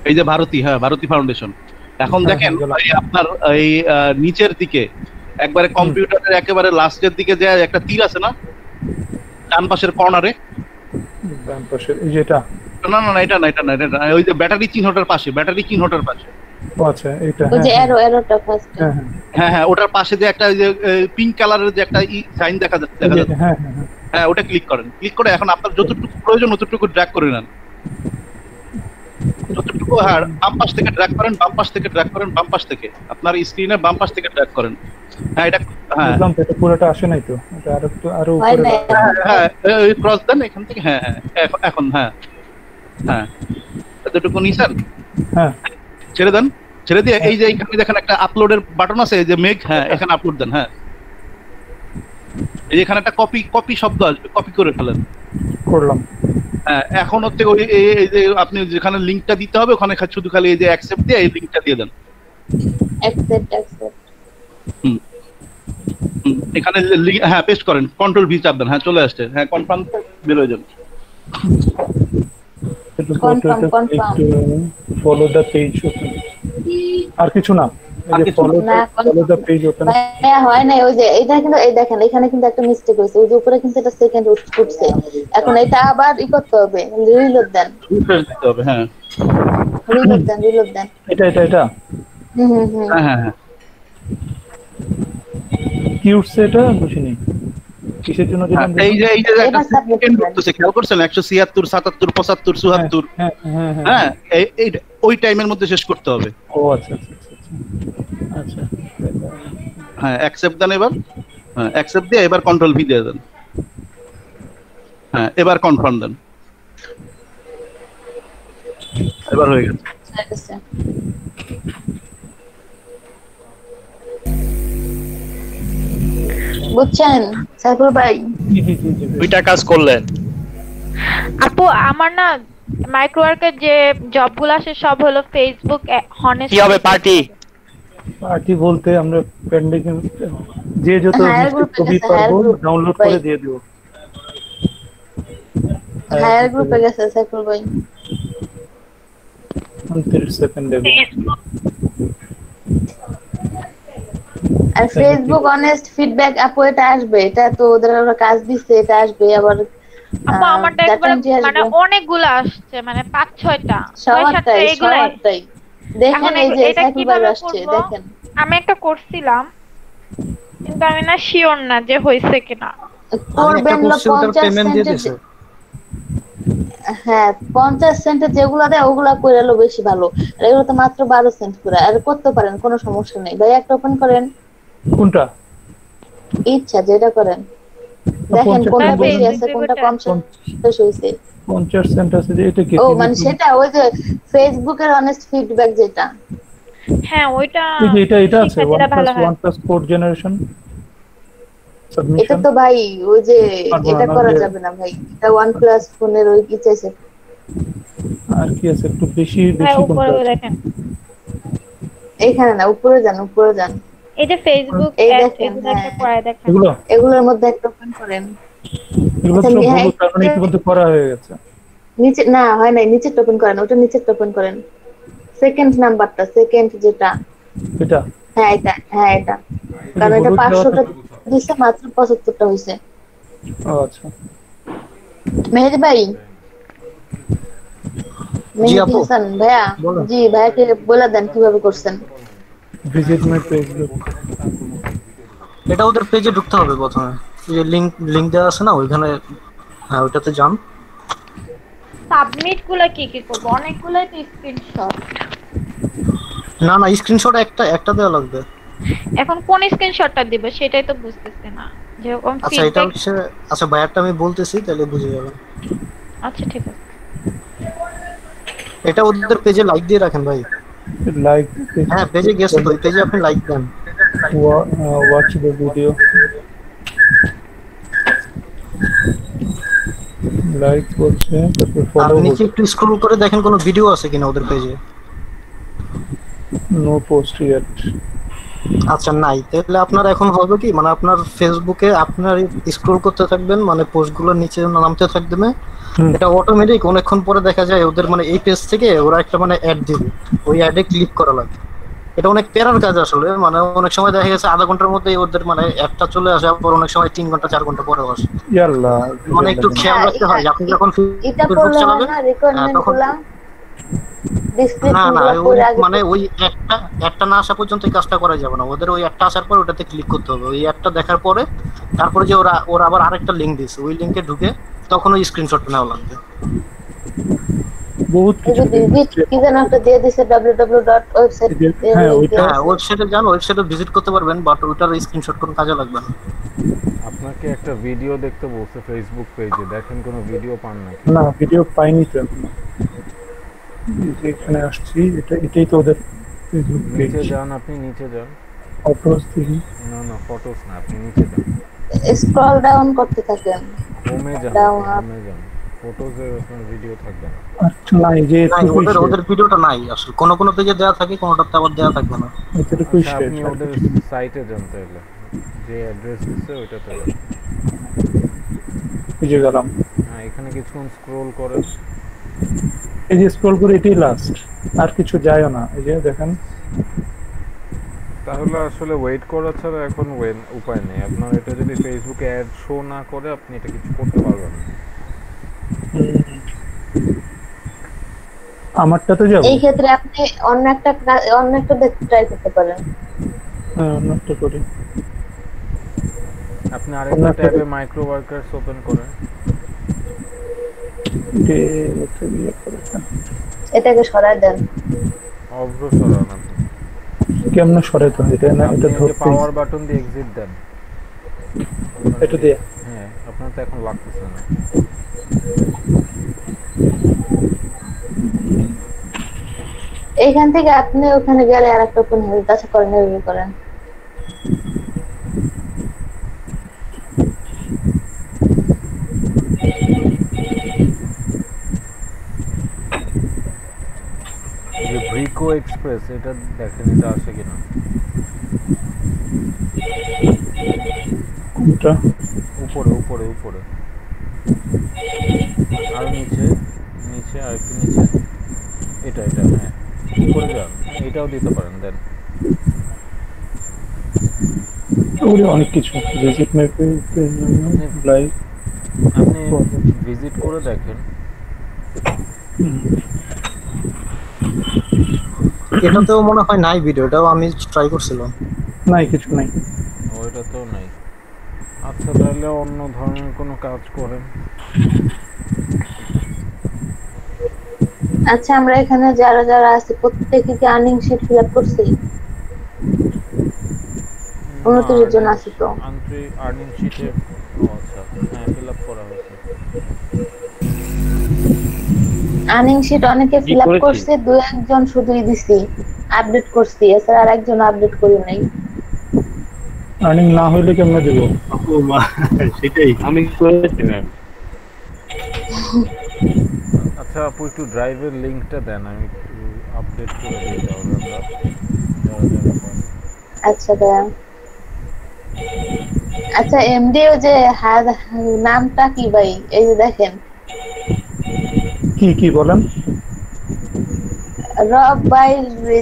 এই যে ভারতী ফাউন্ডেশন। এখন দেখেন আপনার এই নিচের দিকে একবারে কম্পিউটারের একেবারে লাস্টের দিকে যে একটা তীর আছে না ডান পাশের কর্নারে, ডান পাশে এই যেটা? না এটা ওই যে ব্যাটারি চিহ্নটার পাশে, ও আচ্ছা এটা। ওই যে এরোটা ফার্স্ট। হ্যাঁ ওটার পাশে যে একটা ওই যে পিঙ্ক কালারের যে একটা সাইন দেখা যাচ্ছে, হ্যাঁ ওটা ক্লিক করে এখন আপনার যতটুকু প্রয়োজন ততটুকু ড্র্যাগ করে নেন। যতটুকু বাম পাশ থেকে ড্র্যাগ করেন, বাম পাশ থেকে আপনার স্ক্রিনে বাম পাশ থেকে ড্র্যাগ করেন। হ্যাঁ এটা এটা পুরোটা আসে নাই তো, এটা আরো উপরে। হ্যাঁ ক্রস দেন এখান থেকে। হ্যাঁ এখন এতটুকু নিছেন। হ্যাঁ ছেড়ে দিয়ে এই যে এখানে দেখেন একটা আপলোডের বাটন আছে, এই যে মেঘ, হ্যাঁ এখানে আপলোড দেন। হ্যাঁ এই যে এখানে একটা কপি শব্দ আসবে, কপি করে ফেলেন। করলাম। হ্যাঁ এখন হচ্ছে ওই এই যে আপনি যেখানে লিংকটা দিতে হবে ওখানে শুধু খালি এই যে অ্যাকসেপ্ট দিয়ে এই লিংকটা দিয়ে দেন। অ্যাকসেপ্ট। এখানে হ্যাঁ পেস্ট করেন, কন্ট্রোল ভি চাপ দেন। হ্যাঁ চলে আসছে। হ্যাঁ কনফার্ম বের হয়ে যাবে। Follow the page open. আর কিছু না, এই যে ফলো দ্য পেজ ওপেন। হ্যাঁ হয় না ওই যে এটা কিন্তু এই দেখেন এখানে কিন্তু একটা মিস্টেক হয়েছে, ওই যে উপরে কিন্তু এটা সেকেন্ড উঠছে। এখন এটা আবার করতে হবে, রিলোড দেন। রিফ্রেশ দিতে হবে। হ্যাঁ রিলোড দেন। এটা হ্যাঁ কি উঠছে এটা বুঝিনি কিসের জন্য দিলাম। এই যে একটা সেকেন্ড উঠছে, খেয়াল করছেন? 176 77 75 74। হ্যাঁ এই ওই টাইমের মধ্যে শেষ করতে হবে। ও আচ্ছা। হ্যাঁ অ্যাকসেপ্ট দেন এবার। হ্যাঁ অ্যাকসেপ্ট দিয়ে এবার কন্ট্রোল ভি দিয়ে দেন। হ্যাঁ এবার কনফার্ম দেন। এবার হয়ে গেছে। বুঝছেন সাইফুল ভাই? দুইটা কাজ করলেন। আপু আমার না মাইক্রোওয়ার্কের যে জবগুলো আসে সব হলো ফেসবুক হনেস্ট। কি হবে পার্টি বলতে আমরা পেন্ডিং যে যত ছবি পারবো ডাউনলোড করে দিয়ে দেব। হায়ার গ্রুপে গেছে সাইফুল ভাই। 29 সেকেন্ড দেব। আর ফেসবুক অনেস্ট ফিডব্যাক আপু এটা আসবে, এটা তো ওদের কাজ দিচ্ছে, এটা আসবে আবার। আপু আমারটা একবার মানে অনেকগুলো আসছে, মানে 5-6টা 6-7টা এগুলাই দেখেন। এই যে সাইফুল ভাই আসছে দেখেন। আমি একটা করছিলাম কিন্তু আমি না শিওর না যে হইছে কিনা। করবেন হলো 50 সেন্ট। হ্যাঁ 50 সেন্টে যেগুলা দেয় ওগুলা করে হলো বেশি ভালো। আর এগুলো তো মাত্র 12 সেন্ট করে। আর করতে পারেন, কোনো সমস্যা নেই ভাই। একটা ওপেন করেন। কোনটা? ইচ্ছা যেটা করেন। দেখেন 50 কোনটা সেন্ট বেশি বললেন। আছে কোনটা কম শেষ হয়েছে। 50 সেন্ট আছে যে এটা কি ও তিনি মানে সেটা ওই যে ফেসবুকের অনেস্ট ফিডব্যাক যেটা। হ্যাঁ ওইটা এই যে এটা আছে শিক্ষার্থীরা ভালো হয়। OnePlus 4 জেনারেশন এটা সাবমিশন তো ভাই ওই যে পারবো এটা না করা যে যাবে না ভাই, এটা OnePlus ফোনের ওই কি চাইছে। আর কি আছে একটু বেশি ভাই বেশি উপরে কোনটা আছে দেখেন, এইখানে না, উপরে যান উপরে যান। এই যে ফেসবুক এই অ্যাড দেখেন, এগুলো হ্যাঁ একটা করে দেখেন। এগুলো এগুলোর মধ্যে একটা ওপেন করেন। এগুলো আচ্ছা, তো হ্যাঁ, হলুদ, তার মানে ইতিমধ্যে করা হয়ে গেছে। নিচে না হয় নাই, নিচে ওপেন করেন, ওটা নিচে ওপেন করেন। সেকেন্ড নাম্বারটা, সেকেন্ড যেটা, এটা হ্যাঁ এটা, হ্যাঁ এটা। এই যে কারণ এটা হলুদ দেওয়া 500টা থাকে। দিছে, মাত্র 75টা হয়েছে। ও আচ্ছা, মেহেদি ভাই, জি মেহেদি আপু হাসান ভাইয়া, বলেন। জি ভাইয়াকে বলে দেন কিভাবে করছেন। Visit my Facebook. এটা ওদের পেজে ঢুকতে হবে প্রথমে, এই যে লিংক দেওয়া আছে না ওইখানে, হ্যাঁ ওইটাতে যান। সাবমিট গুলা কি কি করব? অনেকগুলাই তো স্ক্রিনশট। না না, স্ক্রিনশট একটা দেওয়া লাগবে। এখন কোন স্ক্রিনশটটা দিব সেটাই তো বুঝতেছি না। যেরকম আচ্ছা এটা ফিডব্যাক। হচ্ছে, আচ্ছা ভাইয়ারটা আমি বলতেছি তাহলে বুঝে যাবেন। আচ্ছা ঠিক আছে। এটা ওদের পেজে লাইক দিয়ে রাখেন ভাই। লাইক, হ্যাঁ পেজে গেছে তো, ওই পেজে আপনি লাইক দেন। ওয়াচ দ্য ভিডিও, লাইক করছে, তারপর আর ফলো নিচে করছে। একটু স্ক্রল করে দেখেন কোনো ভিডিও আছে কিনা ওদের পেজে। No post yet. আচ্ছা নাই, তাহলে আপনার এখন হবে কি, মানে আপনার ফেসবুকে আপনার স্ক্রল করতে থাকবেন, মানে পোস্টগুলো নিচে নামতে থাকবে। এটা অটোমেটিক অনেকক্ষণ পরে দেখা যায় ওদের মানে এই পেজ থেকে ওরা একটা মানে অ্যাড দিবে, ওই অ্যাডে ক্লিক করা লাগে। এটা অনেক প্যারার কাজ আসলে, মানে অনেক সময় দেখা গেছে আধা ঘন্টার মধ্যে ওদের মানে অ্যাডটা চলে আসে, আবার অনেক সময় 3 ঘন্টা 4 ঘন্টা পরে আসে। ইয়াল্লা, মানে একটু খেয়াল রাখতে হয়, আপনি যখন এটা ফেসবুক করলে হয় চালাবেন না রিকোয়ারমেন্ট তখন গুলা, না ডেসক্রিপশন না গুলা ওই পড়ে আগে মানে ওই একটা না আসা পর্যন্ত এই কাজটা করা যাবে না, ওদের ওই একটা আসার পর ওটাতে ক্লিক করতে হবে। ওই একটা দেখার পরে তারপরে যে ওরা আবার আরেকটা লিংক দিয়েছে, ওই লিংকে ঢুকে তখন ওই স্ক্রিনশটটা নেওয়া লাগবে। বহুত কিছু কি যেন একটা দিয়ে দিছে www.website। হ্যাঁ ওইটা, হ্যাঁ ওয়েবসাইটে যান, ওয়েবসাইটে ভিজিট করতে পারবেন, বাট ওটার স্ক্রিনশট কোনো কাজে লাগবে না। আপনাকে একটা ভিডিও দেখতে বলছে ফেসবুক পেজে, দেখেন কোনো ভিডিও পান নাকি? না ভিডিও পাইনি তো এখনো। এখানে আসছি, এটাই তো ওদের ফেসবুক পেজ। নিচে যান, আপনি নিচে যান। ফটোস দেখি, না না ফটোস না, আপনি নিচে যান, স্ক্রল ডাউন করতে থাকেন, হোমে যান, ডাউন আপ। হোমে যান। ফটোজে আপনার ভিডিও থাকবে না। আচ্ছা নাই যে নাই, ওদের ভিডিওটা নাই আসলে, কোনো পেজে দেওয়া থাকে, কোনোটাতে আবার দেওয়া থাকবে না। এতটুকুই আচ্ছা, শেষ। আপনি ওদের সাইটে যান তাহলে, যে অ্যাড্রেস দিচ্ছে ওইটাতে যান। বুঝে গেলাম। হ্যাঁ, এখানে কিছুক্ষণ স্ক্রোল করেন। এই যে স্ক্রল করে এটাই লাস্ট, আর কিছু যায়ও না। এই যে দেখেন, তাহলে আসলে ওয়েট করা ছাড়া এখন উপায় নেই আপনার। এটা যদি ফেসবুকে অ্যাড শো না করে আপনি এটা কিছু করতে পারবেন না। আমারটা তো যাবো। এই ক্ষেত্রে আপনি অন্য একটা দেখতে ট্রাই করতে পারেন। হ্যাঁ নষ্ট করি। আপনি আরেকটা ট্যাবে মাইক্রো ওয়ার্কার্স ওপেন করেন। এটাকে সরাই দেন। অভ্র সরান আপনি। কেমনে সরাইতে হয় এটা? না এটা ধরতে পাওয়ার বাটন দিয়ে এক্সিট দেন। এটা দিয়ে? হ্যাঁ, আপনার তো এখন লাগতেছে না। এইখান থেকে আপনি ওখানে গেলে আরেকটা ওপেন হবে, তাছাড়া করেন, রিভিউ করেন। যে ব্রিকো এক্সপ্রেস, এটা দেখেন এটা আসে কিনা। কোনটা? উপরে উপরে উপরে, আর নিচে নিচে, আর একটু নিচে। এটা হ্যাঁ, উপরে যান। এটাও দিতে পারেন, দেন। ওরে অনেক কিছু। Visit my page, like. আপনি ভিজিট করে দেখেন। এটাতেও মনে হয় নাই ভিডিও, এটাও আমি ট্রাই করছিলাম। নাই, কিছু নাই। ওইটা তো নাই। আচ্ছা, তাহলে অন্য ধরনের কোনো কাজ করেন। আচ্ছা, আমরা এখানে যারা যারা আছি প্রত্যেকে কি আর্নিং শিট ফিল আপ করছি? 29 জন আছি তো। আর্নিং শিটে, ও আচ্ছা। আর্নিং শিট অনেকে ফিল আপ করছে, দুই একজন শুধুই দিছি, আপডেট করছি, এছাড়া আর একজন আপডেট করি নাই। আর্নিং না হইলে কেমনে দেব? সেটাই আমি করেছি ম্যাম। আচ্ছা আপু একটু ড্রাইভের লিংকটা দেন, আমি একটু আপডেট করে দিই তাহলে আমরা যারা যারা পাই। আচ্ছা ভাইয়া। আচ্ছা এমডি ও যে নামটা কি ভাই? এই যে দেখেন কি কি বলেন? রব ভাই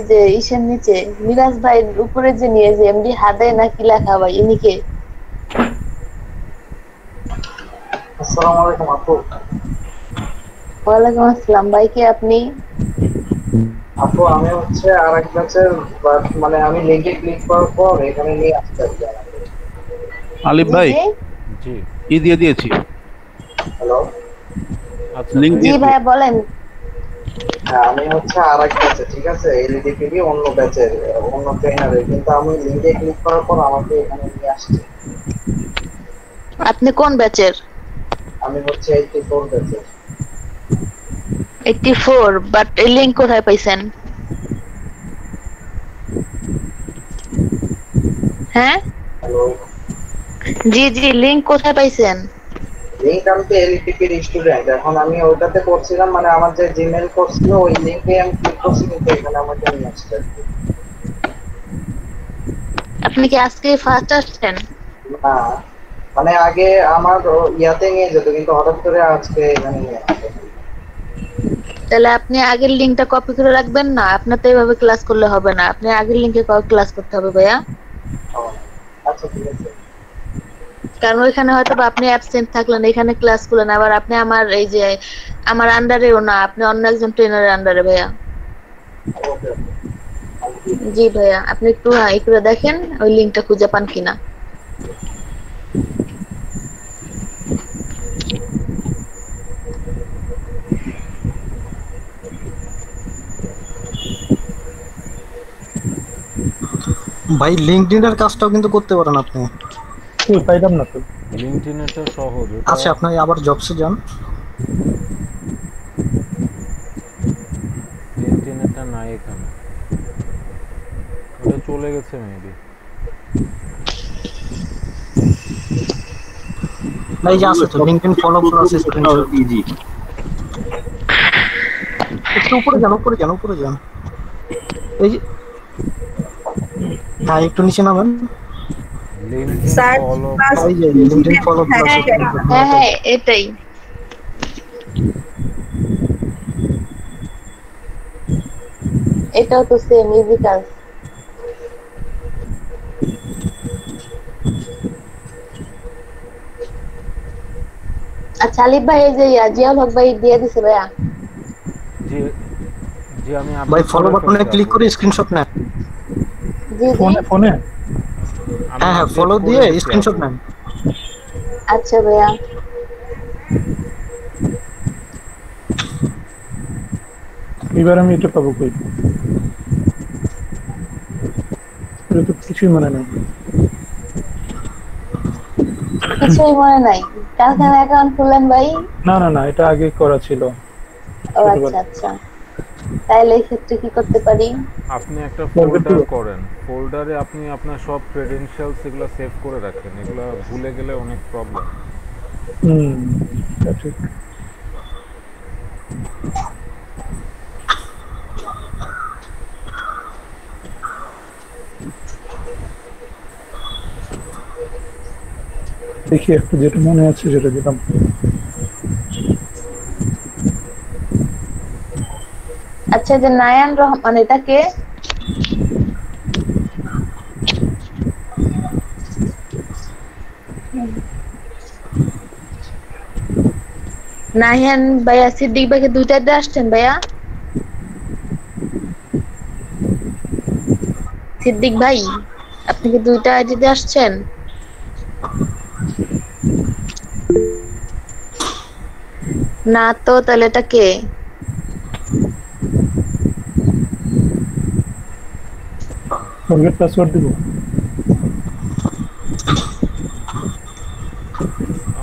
যে ইসের নিচে মিরাজ ভাইয়ের উপরে যে নিয়ে যে এমডি হাদে নাকি লেখা ভাই, ইনি কে? আসসালামু আলাইকুম আপু। ওয়ালাইকুম আসসালাম ভাই, কে আপনি? আপু আমি হচ্ছে আরেক ব্যাচের, মানে আমি লিংকে ক্লিক করার পর এখানে নিয়ে আসতে চাই। আলিফ ভাই জি কি দিয়ে দিয়েছি? হ্যালো, আচ্ছা লিংক জি ভাইয়া বলেন। হ্যাঁ আমি হচ্ছে আরেক ব্যাচে, ঠিক আছে, এলইডিপিবি অন্য ব্যাচের, অন্য ট্রেনারের, কিন্তু আমি লিংকে ক্লিক করার পর আমাকে এখানে নিয়ে আসছে। আপনি কোন ব্যাচের? আমি হচ্ছে 84 ব্যাচের। 84, বাট এই লিংক কোথায় পাইছেন? হ্যাঁ হ্যালো, জি জি, লিংক কোথায় পাইছেন? লিংক আমি তো এলইডিপির স্টুডেন্ট, এখন আমি ওইটাতে করছিলাম, মানে আমার যে জিমেইল কোর্স ছিল ওই লিংকে আমি ক্লিক করছি, কিন্তু এখানে আমাকে নিয়ে আসছে। আপনি কি আজকে ফার্স্ট আসছেন? না, মানে আগে আমার ইয়াতে নিয়ে যেত, কিন্তু হঠাৎ করে আজকে এখানে নিয়ে আসছে। তাহলে আপনি আগের লিংকটা কপি করে রাখবেন না, আপনার তো এইভাবে ক্লাস করলে হবে না, আপনি আগের লিংকে ক্লাস করতে হবে ভাইয়া। আচ্ছা ঠিক আছে। কারণ ওইখানে হয়তো বা আপনি অ্যাবসেন্ট থাকলেন, এখানে ক্লাস করলেন, আবার আপনি আমার এই যে আমার আন্ডারেও না, আপনি অন্য একজন ট্রেনারের আন্ডারে ভাইয়া। জি ভাইয়া, আপনি একটু করে দেখেন ওই লিংকটা খুঁজে পান কিনা। ভাই লিংকডইনের কাজটাও কিন্তু করতে পারেন আপনি। কই পাইলাম না তো। লিংকডইনটা সহজ। আচ্ছা আপনি আবার জবসে যান। লিংকডইনটা নাই এখানে, ওটা চলে গেছে মেবি। ভাই যে আছে তো লিংকডইন ফলো করা আছে স্ক্রিনশট ইজি। একটু উপরে যান, উপরে যান, উপরে যান। এই যে হ্যাঁ একটু নিচে নামেন। লিংকডইন ফলো, এই যে লিংকডইন ফলো প্লাস। হ্যাঁ হ্যাঁ এটাই। এটাও তো সেম ইজি কাজ। আচ্ছা আলিফ ভাই, এই যে জিয়াউল হক ভাই দিয়ে দিছে ভাইয়া। জি জি, আমি ভাই ফলো বাটনে ক্লিক করে স্ক্রিনশট নেন। জি জি ফোনে ফোনে হ্যাঁ হ্যাঁ ফলো দিয়ে স্ক্রিনশট নেন। আচ্ছা ভাইয়া। এবার আমি এটা পাবো কই? এটা তো কিছুই মনে নেই। কিছুই মনে নাই? কালখানা অ্যাকাউন্ট খুললেন ভাই? না না না, এটা আগে করা ছিল। ও আচ্ছা আচ্ছা, তাহলে এই ক্ষেত্রে কি করতে পারি? আপনি একটা ফোল্ডার করেন, ফোল্ডারে আপনি আপনার সব ক্রেডেনশিয়ালস এগুলো সেভ করে রাখেন, এগুলো ভুলে গেলে অনেক প্রবলেম। ঠিক। দেখি একটু যেটা মনে আছে যেটা দিলাম। আচ্ছা যে নায়ান রহমান, এটা কে? নাহিয়ান ভাইয়া সিদ্দিক ভাইকে দুইটা দিয়ে আসছেন ভাইয়া? সিদ্দিক ভাই আপনি কি দুইটা আইডি দিয়ে আসছেন? না তো, তাহলে এটা কে? ফরগেট পাসওয়ার্ড দিব।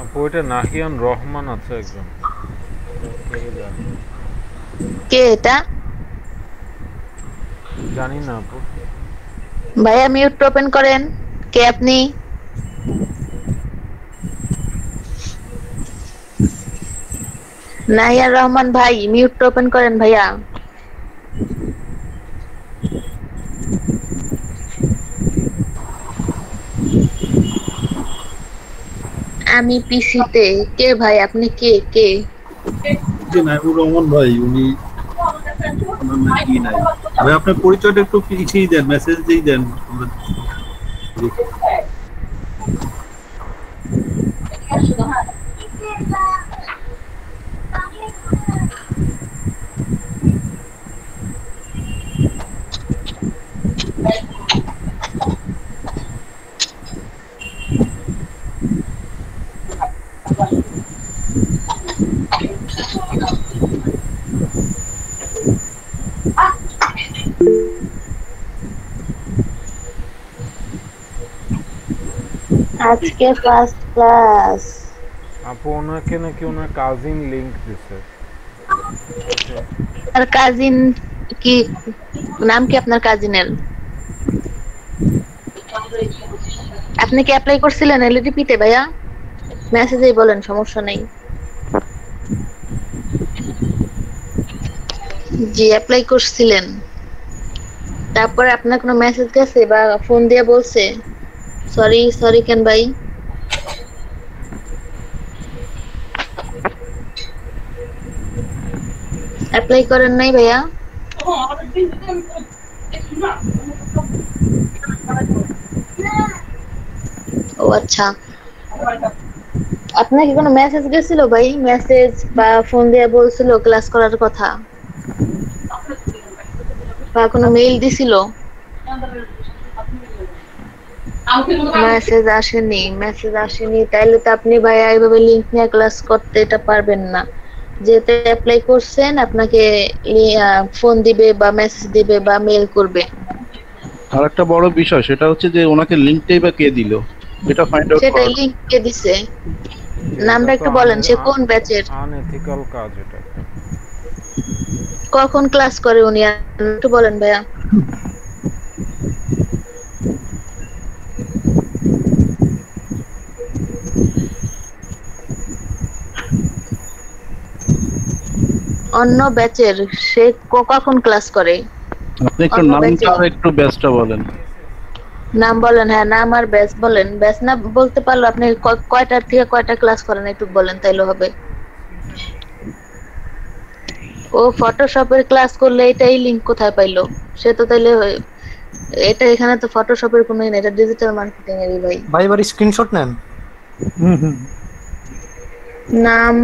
আপু এটা নাহিয়ান রহমান আছে একজন, কে জানে। কে এটা? জানি না আপু। ভাইয়া মিউট ওপেন করেন। কে আপনি? নাহিয়ার রহমান ভাই, মিউট ওপেন করেন ভাইয়া। আমি পিসিতে। কে ভাই আপনি? কে কে? জি নাইমুর রহমান ভাই, উনি ওনার নাম কি নাই ভাই, আপনার পরিচয়টা একটু পিছিয়ে দেন, মেসেজ দিয়ে দেন আমরা দেখি। আজকে ফার্স্ট ক্লাস। আপু ওনাকে নাকি ওনার কাজিন লিংক দিছে। আর কাজিন কি নাম কি আপনার কাজিনের? আপনি কি অ্যাপ্লাই করছিলেন এলডিপি তে ভাইয়া? মেসেজেই বলেন, সমস্যা নেই। জি অ্যাপ্লাই করছিলেন, তারপরে আপনার কোনো মেসেজ গেছে বা ফোন দিয়ে বলছে? সরি সরি কেন ভাই? অ্যাপ্লাই করেন নাই ভাইয়া? ও আচ্ছা, আপনার কি কোনো মেসেজ গেছিল ভাই? মেসেজ বা ফোন দিয়ে বলছিল ক্লাস করার কথা, বা কোনো মেইল দিছিল? মেসেজ আসেনি। মেসেজ আসেনি তাইলে তো আপনি ভাইয়া এইভাবে লিংক নিয়ে ক্লাস করতে এটা পারবেন না। যেতে অ্যাপ্লাই করছেন আপনাকে ফোন দিবে বা মেসেজ দিবে বা মেইল করবে। আর একটা বড় বিষয় সেটা হচ্ছে যে ওনাকে লিংকটাই বা কে দিল, এটা ফাইন্ড আউট সেটা করা। লিংক কে দিছে? নামটা একটু বলেন, সে কোন ব্যাচের? আনএথিক্যাল কাজ এটা। কখন ক্লাস করে উনি একটু বলেন ভাইয়া। অন্য ব্যাচের, সে কখন ক্লাস করে? আপনি একটু নামটা আর একটু ব্যাচটা বলেন। নাম বলেন, হ্যাঁ নাম আর ব্যাচ বলেন। ব্যাচ না বলতে পারলো আপনি কয়টার থেকে কয়টা ক্লাস করেন একটু বলেন, তাইলে হবে। ও ফটোশপের ক্লাস করলে এটাই লিংক কোথায় পাইলো? সে তো তাইলে এটা এখানে তো ফটোশপের কোনোই না, এটা ডিজিটাল মার্কেটিং এরই ভাই। ভাই এবার স্ক্রিনশট নেন। নাম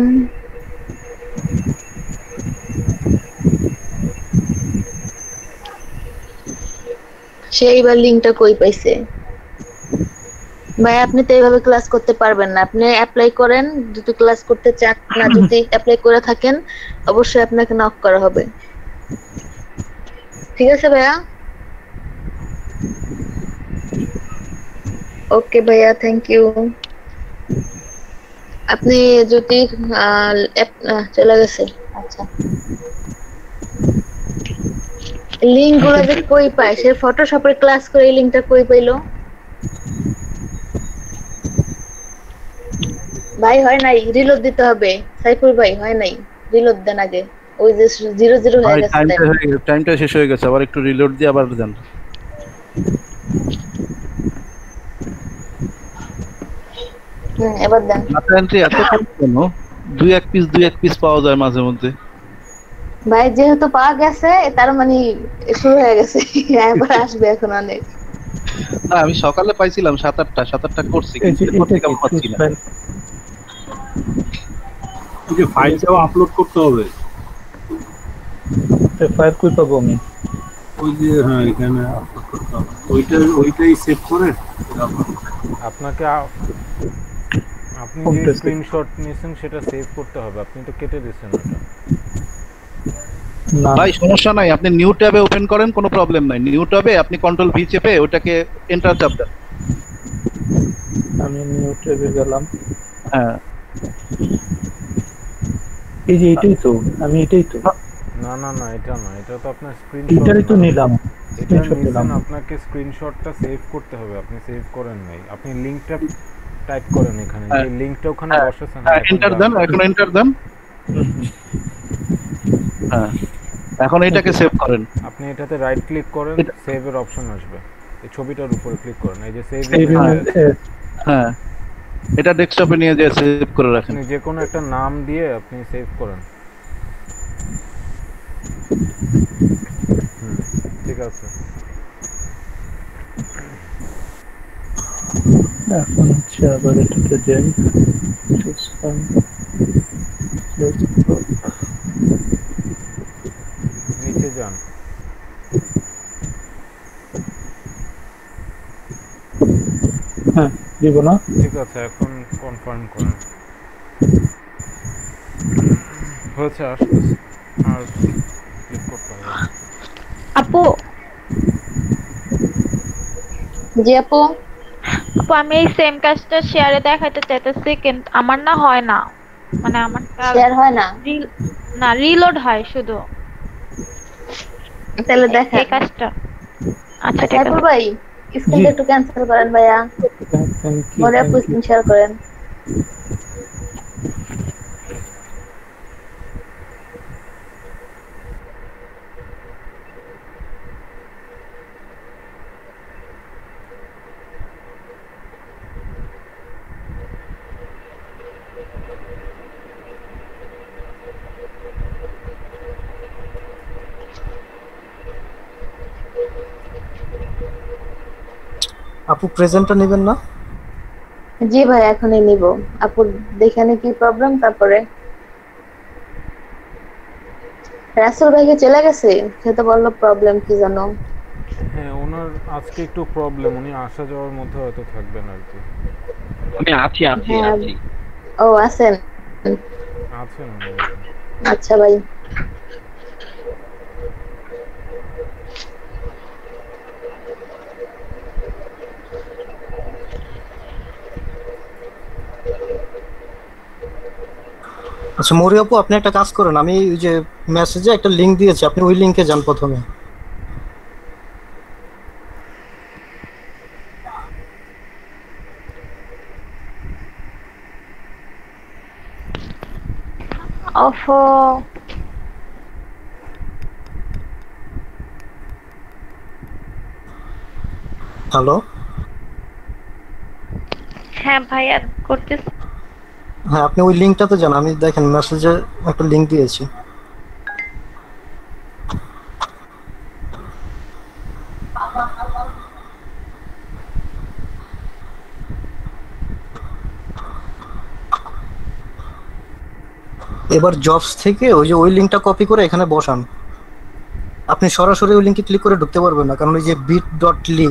সে এইবার লিংকটা কই পাইছে? ভাই আপনি তো এইভাবে ক্লাস করতে পারবেন না। আপনি অ্যাপ্লাই করেন যদি ক্লাস করতে চান, না যদি অ্যাপ্লাই করে থাকেন অবশ্যই আপনাকে নক করা হবে। ঠিক আছে ভাইয়া? ওকে ভাইয়া, থ্যাংক ইউ। আপনি যদি চলে গেছে, আচ্ছা লিংক গুলো যে কই পায়? সে ফটোশপের ক্লাস করে এই লিংকটা কই পাইলো? ভাই হয় নাই, রিলোড দিতে হবে। সাইফুল ভাই হয় নাই, রিলোড দেন আগে। ওই যে 00 হয়ে গেছে। টাইমটা শেষ হয়ে গেছে, আবার একটু রিলোড দিয়ে আবার দেন। এবার দেন। ডাটা এন্ট্রি এত কম কেন? দুই এক পিস পাওয়া যায় মাঝে মধ্যে। ভাই যেহেতু পাওয়া গেছে তার মানে শুরু হয়ে গেছে, এবার আসবে এখন অনেক। না আমি সকালে পাইছিলাম 7-8টা করছি, কিন্তু প্রত্যেকটা পাচ্ছি না। এই যে ফাইলটাও আপলোড করতে হবে। ফাইল কই পাবো আমি? ওই যে হ্যাঁ এখানে আপলোড করতে হবে, ওইটাই সেভ করে আপনাকে আপনি যে স্ক্রিনশট নিয়েছেন সেটা সেভ করতে হবে। আপনি তো কেটে দিয়েছেন ওটা। ভাই সমস্যা নাই, আপনি নিউ ট্যাবে ওপেন করেন, কোনো প্রবলেম নাই। নিউ ট্যাবে আপনি কন্ট্রোল ভি চেপে ওটাকে এন্টার চাপ দেন। আমি নিউ ট্যাবে গেলাম। হ্যাঁ এই যে এটাই তো, আমি এটাই তো। না না না, এটা না, এটা তো আপনার স্ক্রিনশট। এটাই তো নিলাম, এটা স্ক্রিনশট নিলাম। নিছেন, আপনাকে স্ক্রিনশটটা সেভ করতে হবে, আপনি সেভ করেন নাই। আপনি লিংকটা টাইপ করেন এখানে, যে লিংকটা ওখানে বসাছেন এন্টার দেন, এখন এন্টার দেন। হ্যাঁ, এখন এটাকে সেভ করেন। আপনি এটাতে রাইট ক্লিক করেন, সেভ এর অপশন আসবে, এই ছবিটার উপরে ক্লিক করেন, এই যে সেভ ইমেজ। হ্যাঁ, এটা ডেস্কটপে নিয়ে যে সেভ করে রাখেন। আপনি যে কোনো একটা নাম দিয়ে আপনি সেভ করেন। ঠিক আছে। এখন হচ্ছে আবার এটাতে যাই, নিচে যান। হ্যাঁ, দিব না। ঠিক আছে, এখন কনফার্ম করেন। হয়েছে, আসতেছে, আর ক্লিক করতে হবে। আপু, জি আপু। আপু আমি এই সেম কাজটা শেয়ারে দেখাতে চাইতেছি, কিন্তু আমার না হয় না, মানে আমার শেয়ার হয় না, না রিলোড হয় শুধু। তাহলে দেখেন এই কাজটা। আচ্ছা ঠিক সাইফুল আছে ভাই, স্ক্রিনটা একটু ক্যান্সেল করেন ভাইয়া, পরে আপু স্ক্রিন শেয়ার করেন। আপু প্রেজেন্টটা নেবেন না? জি ভাই, এখনই নিব। আপু দেখেন কি প্রবলেম, তারপরে রাসেল ভাইকে চলে গেছে, সে তো বললো প্রবলেম কি জানো। হ্যাঁ, ওনার আজকে একটু প্রবলেম, উনি আসা যাওয়ার মধ্যে হয়তো থাকবেন আর কি। আমি আছি আছি আছি। ও আছেন? আছেন। আচ্ছা ভাই। আচ্ছা মরি আপু, আপনি একটা কাজ করেন, আমি ওই যে মেসেজে একটা লিংক দিয়েছি, আপনি ওই লিংকে যান প্রথমে। ওফো, হ্যালো। হ্যাঁ ভাইয়া করতেছি। হ্যাঁ, আপনি ওই লিংকটাতে যান, আমি দেখেন মেসেজে একটা লিংক দিয়েছি। এবার জবস থেকে ওই যে ওই লিংকটা কপি করে এখানে বসান। আপনি সরাসরি ওই লিংকে ক্লিক করে ঢুকতে পারবেন না, কারণ ওই যে bit.ly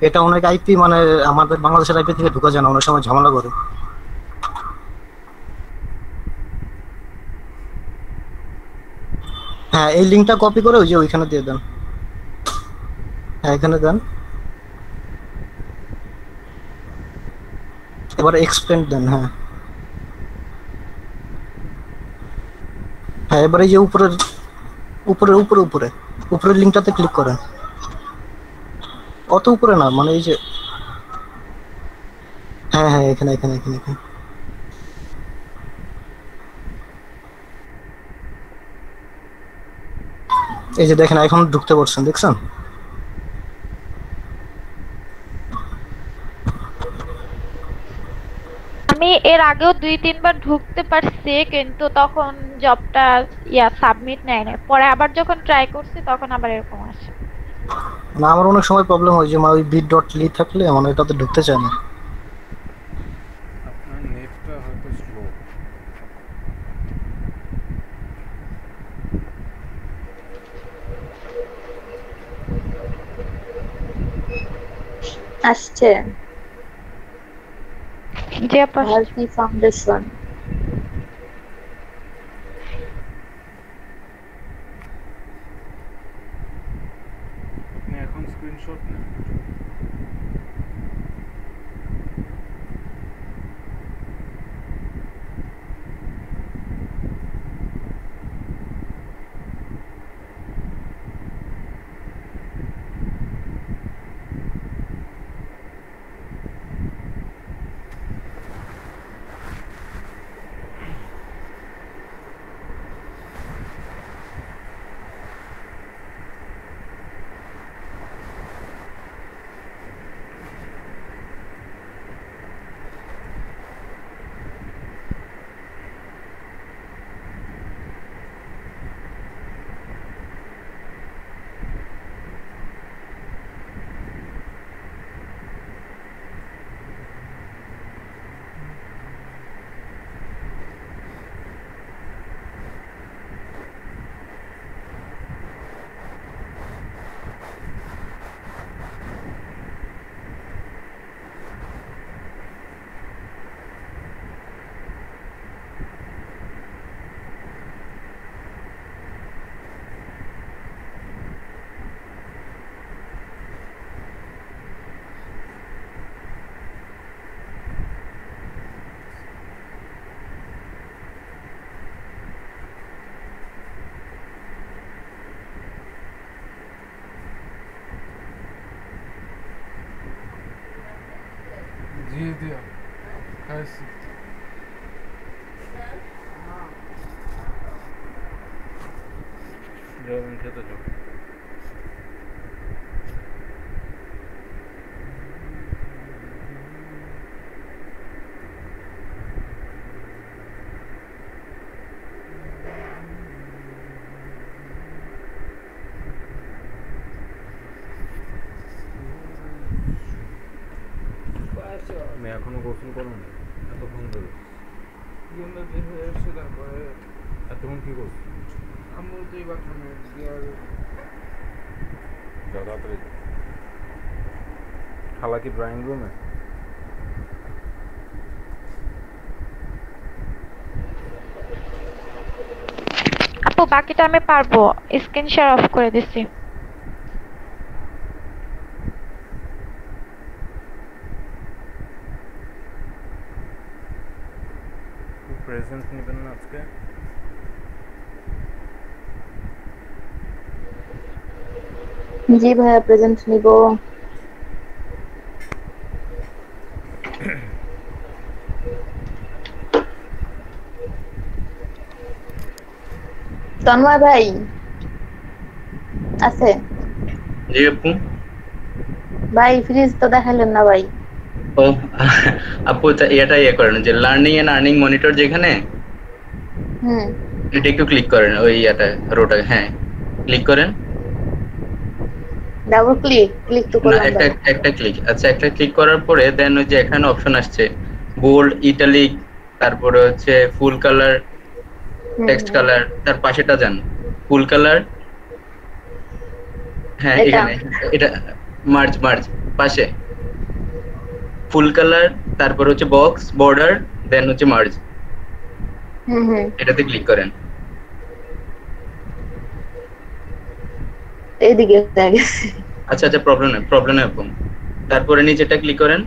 এটা অনেক আইপি, মানে আমাদের বাংলাদেশের আইপি থেকে ঢোকা যায় না, অনেক সময় ঝামেলা করে। হ্যাঁ, এই লিংকটা কপি করে ওই যে ওইখানে দিয়ে দেন। হ্যাঁ, এখানে দেন। এবার এক্সপ্যান্ড দেন। হ্যাঁ হ্যাঁ, এবার এই যে উপরের উপরে উপরে উপরে উপরের লিংকটাতে ক্লিক করেন। অত উপরে না, মানে এই যে, হ্যাঁ হ্যাঁ, এখানে এখানে এখানে এখানে। এই যে দেখেন, এখন ঢুকতে পারছেন, দেখছেন? আমি এর আগেও 2-3 বার ঢুকতে পারছি, কিন্তু তখন জবটা সাবমিট নেয় না। পরে আবার যখন ট্রাই করছি তখন আবার এরকম আসে। না, আমার অনেক সময় প্রবলেম হয় যে ওই bit.ly থাকলে মানে এটাতে ঢুকতে চায় না। আপনার নেটটা হয়তো স্লো। আসছে যে ভারতী ফাউন্ডেশন। আপনি এখন স্ক্রিনশট নেন। দিয়ে দিয়া খাইছি যাবেন খেতে যাও আমি এখনো গোসল করো না এতক্ষণ ধরে এতক্ষণ কি করছো তাড়াতাড়ি খালা কি ড্রয়িং রুমে আপু বাকিটা আমি পারবো, স্ক্রিন শেয়ার অফ করে দিছি। প্রেজেন্ট নেবেন না আজকে জি ভাইয়া প্রেজেন্ট নিব। তন্ময় ভাই আছে? জি আপু। ভাই ফ্রিজ তো দেখালেন না ভাই। ও আপু এটা করেন যে লার্নিং এন্ড আর্নিং মনিটর যেখানে এটা একটু ক্লিক করেন ওই রোটা, হ্যাঁ ক্লিক করেন। ডাবল ক্লিক তো করলাম ভাই। একটা ক্লিক, আচ্ছা একটা ক্লিক করার পরে দেন ওই যে এখানে অপশন আসছে বোল্ড, ইটালিক, তারপরে হচ্ছে ফুল কালার, টেক্সট কালার, তার পাশেটা যান ফুল কালার, হ্যাঁ এখানে এটা মার্জ পাশে ফুল কালার, তারপর হচ্ছে বক্স, বর্ডার, দেন হচ্ছে মার্জ, এটাতে ক্লিক করেন। এইদিকে গেছে। আচ্ছা প্রবলেম নেই আপু। তারপরে নিচেটা ক্লিক করেন,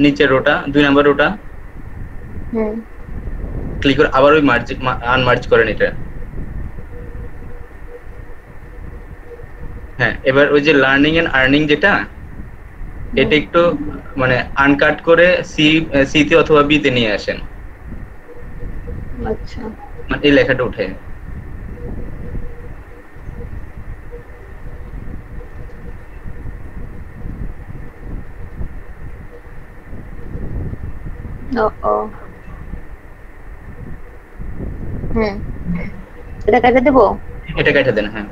নিচে রোটা 2 নাম্বার রোটা ক্লিক করে আবার ওই আনমার্জ করেন এটা। হ্যাঁ এবার ওই যে লার্নিং এন্ড আর্নিং যেটা, এটা একটু মানে আনকাট করে সি তে অথবা বি তে নিয়ে আসেন। আচ্ছা মানে এই লেখাটা উঠে এটা কেটে দেবো? এটা কেটে দেন। হ্যাঁ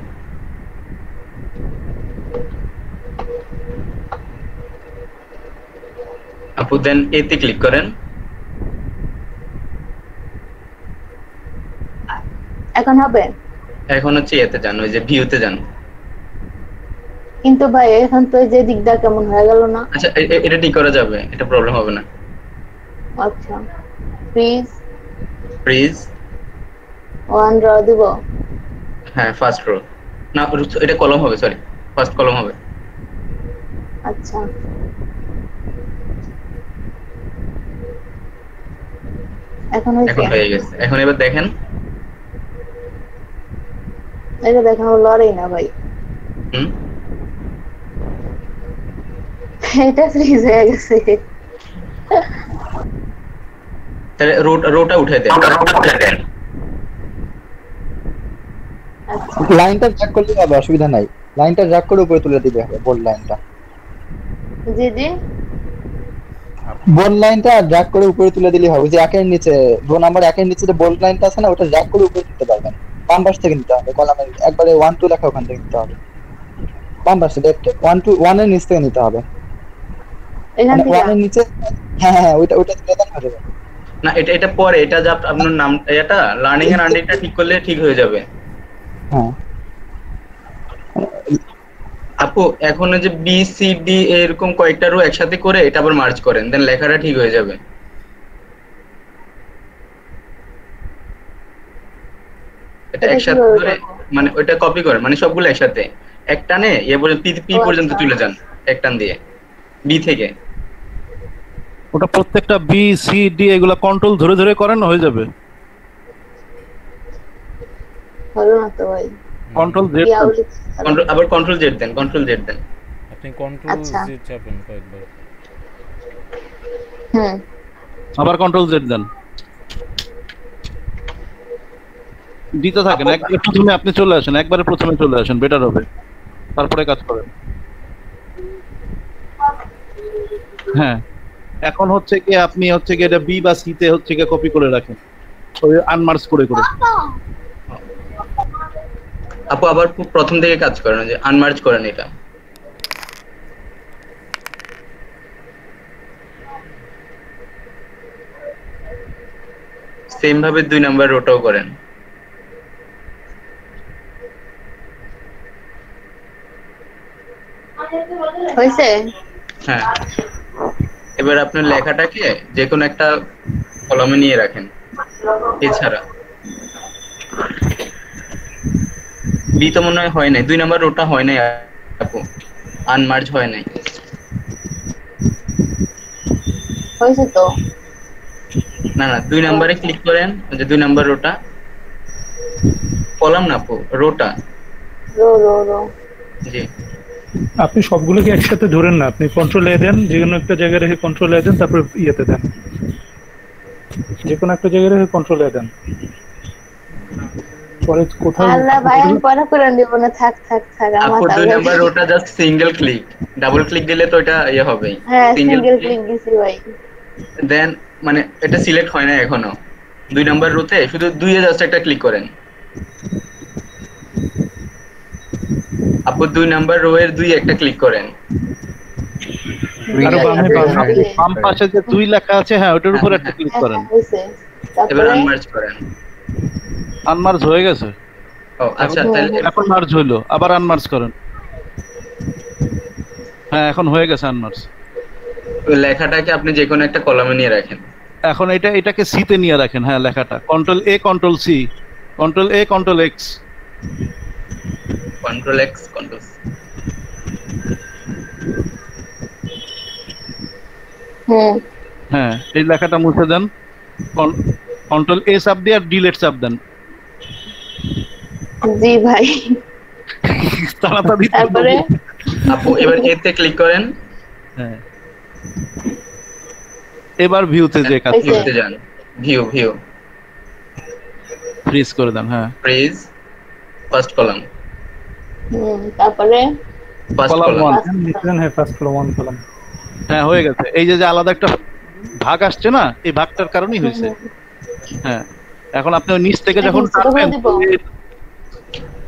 আপু দেন এতে ক্লিক করেন। এখন হবে? এখন হচ্ছে এতে যান, ওই যে ভিউতে যান। কিন্তু ভাই এখন তো এই যে দিকটা কেমন হয়ে গেল না? আচ্ছা এটা ঠিক করা যাবে, এটা প্রবলেম হবে না। আচ্ছা ফ্রিজ ওয়ান র দিব? হ্যাঁ ফার্স্ট রো না, এটা কলম হবে, সরি ফার্স্ট কলম হবে। আচ্ছা এখন হয়ে গেছে। এখন এবার দেখেন, এটা দেখেন লড়াই না ভাই, এটা ফ্রিজ হয়ে গেছে। তাহলে রোটা উঠে দেন। লাইনটা জ্যাক করলে হবে, অসুবিধা নাই। লাইনটা জ্যাক করে উপরে তুলে দিতে হবে, বোল্ড লাইনটা। জি বোল্ড লাইনটা জ্যাক করে উপরে তুলে দিলে হবে। যে একের নিচে রো নাম্বার একের নিচে যে বোল্ড লাইনটা আছে না, ওটা জ্যাক করে উপরে তুলতে পারবেন। বাম পাশ থেকে নিতে হবে, কলামের একবারে 1 2 লেখা ওখান থেকে নিতে হবে। বাম পাশে লেফট 1 2 1 এর নিচ থেকে নিতে হবে। এখান থেকে 1 এর নিচে, হ্যাঁ ওটা তুলে দেন হয়ে যাবে। না এটা পরে, এটা যা আপনার নাম এটা লার্নিং এন্ড আর্নিংটা ঠিক করলে ঠিক হয়ে যাবে। হ্যাঁ আপু এখন যে বি সি ডি এরকম কয়েকটা রো একসাথে করে এটা আবার মার্জ করেন, দেন লেখাটা ঠিক হয়ে যাবে। এটা একসাথে করে মানে ওইটা কপি করেন, মানে সবগুলো একসাথে একটানে পি পর্যন্ত চলে যান একটান দিয়ে, বি থেকে। ওটা প্রত্যেকটা বি সি ডি এগুলা কন্ট্রোল ধরে ধরে করেন, হয়ে যাবে। হলো না তো ভাই। কন্ট্রোল জেড, আবার কন্ট্রোল জেড দেন, কন্ট্রোল জেড দেন। আপনি কন্ট্রোল জেড চাপেন কয়েকবার। হুম আবার কন্ট্রোল জেড দেন, দিতে থাকেন। একবারে প্রথমে আপনি চলে আসেন, একবারে প্রথমে চলে আসেন, বেটার হবে, তারপরে কাজ করেন। হ্যাঁ, এখন হচ্ছে কি আপনি হচ্ছে কি এটা বি বা সি তে হচ্ছে কি কপি করে রাখেন, ওই আনমার্জ করে করে। আপু আবার প্রথম থেকে কাজ করেন, যে আনমার্জ করেন এটা। সেম ভাবে 2 নাম্বার রোটাও করেন। হইছে? হ্যাঁ, এবার আপনার লেখাটাকে যে কোনো একটা কলামে নিয়ে রাখেন। এছাড়া বি তো মনে হয় নাই, 2 নাম্বার রোটা হয় নাই আপু, আনমার্জ হয় নাই। হইছে তো? না না, 2 নাম্বারে ক্লিক করেন, যে 2 নাম্বার রোটা, কলাম না আপু, রোটা। Row row row. জি, আপনি সবগুলোকে একসাথে ধরেন না, আপনি কন্ট্রোল এ দেন, যে কোনো একটা জায়গায় রেখে কন্ট্রোল এ দেন, তারপর ইয়েতে দেন, যে কোনো একটা জায়গায় রেখে কন্ট্রোল এ দেন। পরে কোথাও আল্লাহ ভাই আমি পড়া করে দিব না, থাক থাক থাক আমার আপু 2 number rota just single click, double click দিলে তো এটা ইয়ে হবে। হ্যাঁ সিঙ্গেল ক্লিক দিছি ভাই। দেন মানে এটা সিলেক্ট হয় না এখনো। 2 নাম্বার রোতে শুধু 2 এ জাস্ট একটা ক্লিক করেন। আপু 2 নাম্বার রো এর 2 একটা ক্লিক করেন। আর বাম পাশে যে 2 লেখা আছে, হ্যাঁ ওটার উপর একটা ক্লিক করেন। এবার আনমার্জ করেন। আনমার্জ হয়ে গেছে। ও আচ্ছা, তাহলে এখন মার্জ হইলো, আবার আনমার্জ করেন। হ্যাঁ এখন হয়ে গেছে আনমার্জ। লেখাটাকে আপনি যে কোনো একটা কলামে নিয়ে রাখেন। এখন এটাকে সি তে নিয়ে রাখেন। হ্যাঁ লেখাটা control A control C, control A control X, control X control C. হ্যাঁ এই লেখাটা মুছে দেন, কন্ট্রোল এ চাপ দিয়ে আর ডিলিট চাপ দেন। জি ভাই। তাড়াতাড়ি। তারপরে আপু এবার এতে ক্লিক করেন। হ্যাঁ এবার ভিউতে যে কাজ ভিউতে যান, ভিউ ভিউ ফ্রিজ করে দেন। হ্যাঁ ফ্রিজ ফার্স্ট কলাম। তারপরে ফার্স্ট কলাম লিখলেন, হ্যাঁ ফার্স্ট কলাম 1 কলাম। হ্যাঁ হয়ে গেছে। এই যে আলাদা একটা ভাগ আসছে না, এই ভাগটার কারণেই হয়েছে। হ্যাঁ এখন আপনি নিচ থেকে যখন টানবেন,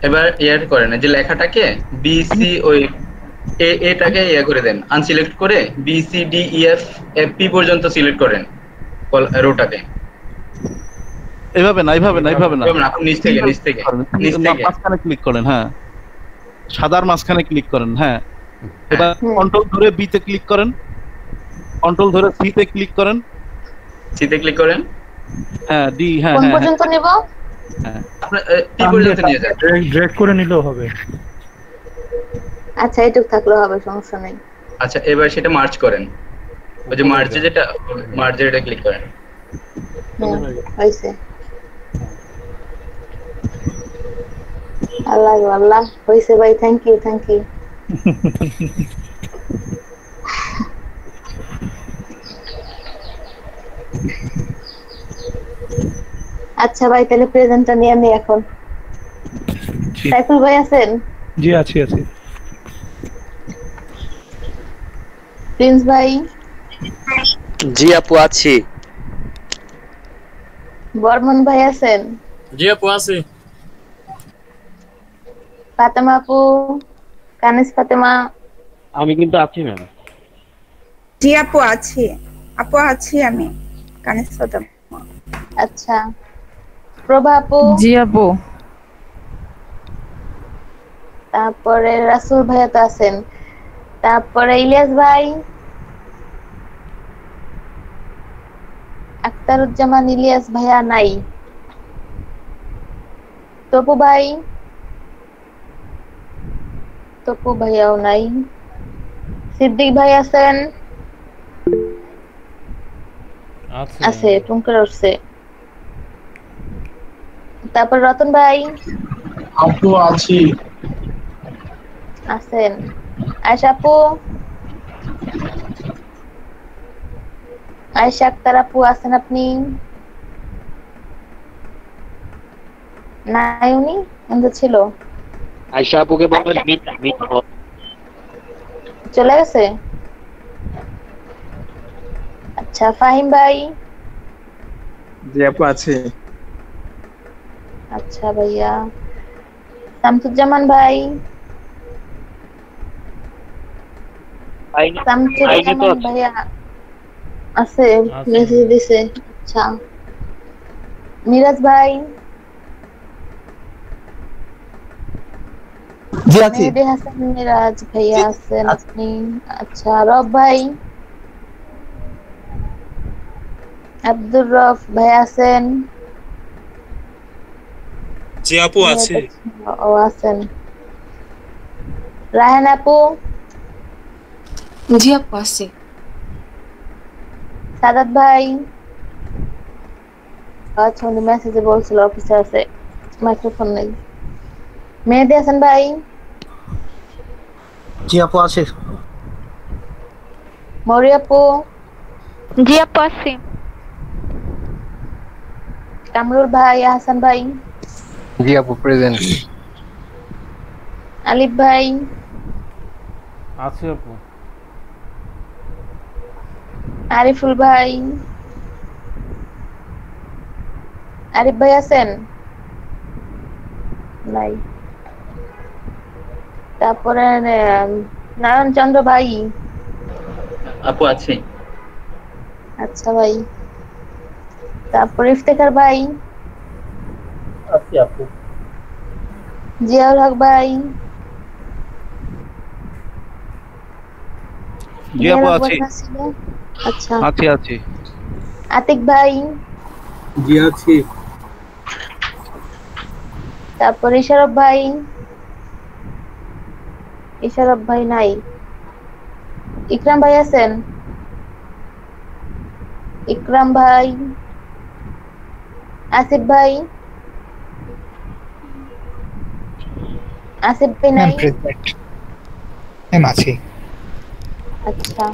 এবার ইয়ার করেন, যে লেখাটাকে বি সি ওই এটাকে ইয়া করে দেন, আনসিলেক্ট করে B C D E F F P পর্যন্ত সিলেক্ট করেন রোটাকে। এইভাবে না, এইভাবে না, এইভাবে না, আপনি নিচ থেকে মাঝখানে ক্লিক করেন। হ্যাঁ সাদার মাঝখানে ক্লিক করেন। হ্যাঁ এবার কন্ট্রোল ধরে বি তে ক্লিক করেন, কন্ট্রোল ধরে সি তে ক্লিক করেন, সি তে ক্লিক করেন। হ্যাঁ ডি, হ্যাঁ কোন পর্যন্ত নেব? হ্যাঁ আপনি পি পর্যন্ত নিয়ে যান, ড্র্যাগ করে নিলেও হবে। আচ্ছা এটুক থাকলেও হবে, সমস্যা নেই। আচ্ছা এবার সেটা মার্জ করেন, ওই যে মার্জে যেটা মার্জে এটা ক্লিক করেন। হইছে। আল্লাহ আল্লাহ, হইছে ভাই, থ্যাংক ইউ থ্যাংক ইউ। আচ্ছা ভাই তাহলে প্রেজেন্টটা নিয়ে আমি এখন। সাইফুল ভাই আছেন? জি আছি আছি। প্রিন্স ভাই? জি আপু আছি। বর্মন ভাই আছেন? জি আপু আছি। ফাতেমা আপু, কানিস ফাতেমা? আমি কিন্তু আছি ম্যাম। জি আপু আছি, আপু আছি আমি, কানিস ফাতেমা। আচ্ছা প্রভা আপু? জি আপু। তারপরে রাসূল ভাইয়া তো আছেন, তারপরে ইলিয়াস ভাই, আখতারুজ্জামান ইলিয়াস ভাইয়া নাই, তপু ভাই? তপু ভাইয়াও নাই। সিদ্দিক ভাই আছেন? আছে, টুনকার উঠছে। তারপর রতন ভাই? আপু আছি। আছেন। আয়শা আপু? আয়েশা আক্তার আপু আছেন আপনি? নাই উনি কিন্তু ছিল, আয়শা আপুকে বলবেন মিট চলে গেছে। আচ্ছা ফাহিম ভাই। জি আপু আছে। আচ্ছা ভাইয়া। শামসুজ্জামান ভাই। শামসুজ্জামান ভাইয়া আছে, মেসেজ দিছে। আচ্ছা মিরাজ ভাই। জি আছি। মেহেদি হাসান মিরাজ ভাইয়া আছেন আপনি? আচ্ছা রব ভাই। আব্দুর রফ ভাই আছেন? জি আপু আছে। ও আছেন। রায়হান আপু। জি আপু আছে। সাদাত ভাই। আচ্ছা উনি মেসেজে বলছিল অফিসে আছে, মাইক্রোফোন নেই। মেহেদি হাসান ভাই। জি আপু আছে। মরি আপু। জি আপু আছি। কামরুল ভাই, হাসান ভাই। জি আপু প্রেজেন্ট। আলিফ ভাই। আছে আপু। আরিফুল ভাই। আরিফ ভাই আছেন? নাই। তারপরে নারায়ণ চন্দ্র ভাই। আপু আছে। আচ্ছা ভাই। তারপরে ইফতেখার ভাই। আছি আপু। জিয়াউল হক ভাই। জি আপু আছি। আচ্ছা আছি। আতিক ভাই। জি আছি। তারপরে ইশারফ ভাই। ইশারফ ভাই নাই। ইকরাম ভাই আছেন? ইকরাম ভাই। আসিফ ভাই। আসিফ ভাই নাই। আছি। আচ্ছা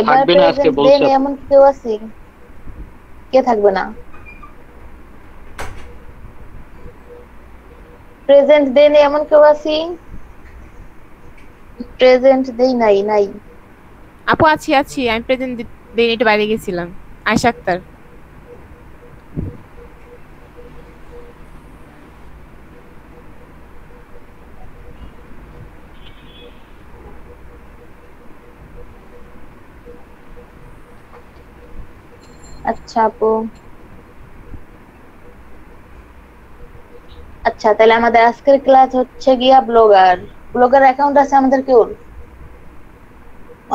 এবার থাকবে না আজকে বলছে। এমন কেউ আছে? কে থাকবে না? প্রেজেন্ট দেন এমন কেউ আছে? প্রেজেন্ট দেই নাই। আপু আছি আমি প্রেজেন্ট দিন একটু বাইরে গেছিলাম। আয়েশা আক্তার। আচ্ছা আপু। আচ্ছা তাহলে আমাদের আজকের ক্লাস হচ্ছে গিয়া ব্লগার অ্যাকাউন্ট আছে আমাদের কেউ?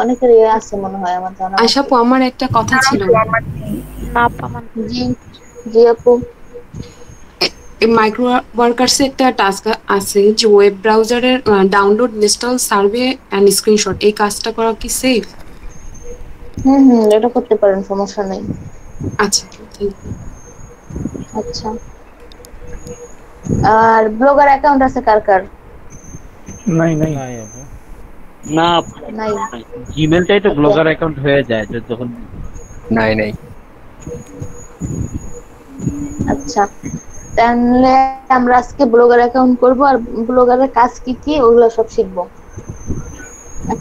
অনেকেরই আছে মনে হয় আমার জানা। আয়েশা আপু আমার একটা কথা ছিল। জি আপু। মাইক্রো ওয়ার্কার্স এর একটা টাস্ক আছে যে ওয়েব ব্রাউজারের download, install, survey and screenshot, এই কাজটা করা কি সেফ? এটা করতে পারেন, সমস্যা নেই। আচ্ছা আচ্ছা আর ব্লগার অ্যাকাউন্ট আছে কার কার? নাই আপু। না নাই। জিমেলটাই তো ব্লগার অ্যাকাউন্ট হয়ে যায় যখন। নাই। আচ্ছা তাহলে আমরা আজকে ব্লগার অ্যাকাউন্ট করব, আর ব্লগারের কাজ কি ওগুলো সব শিখব।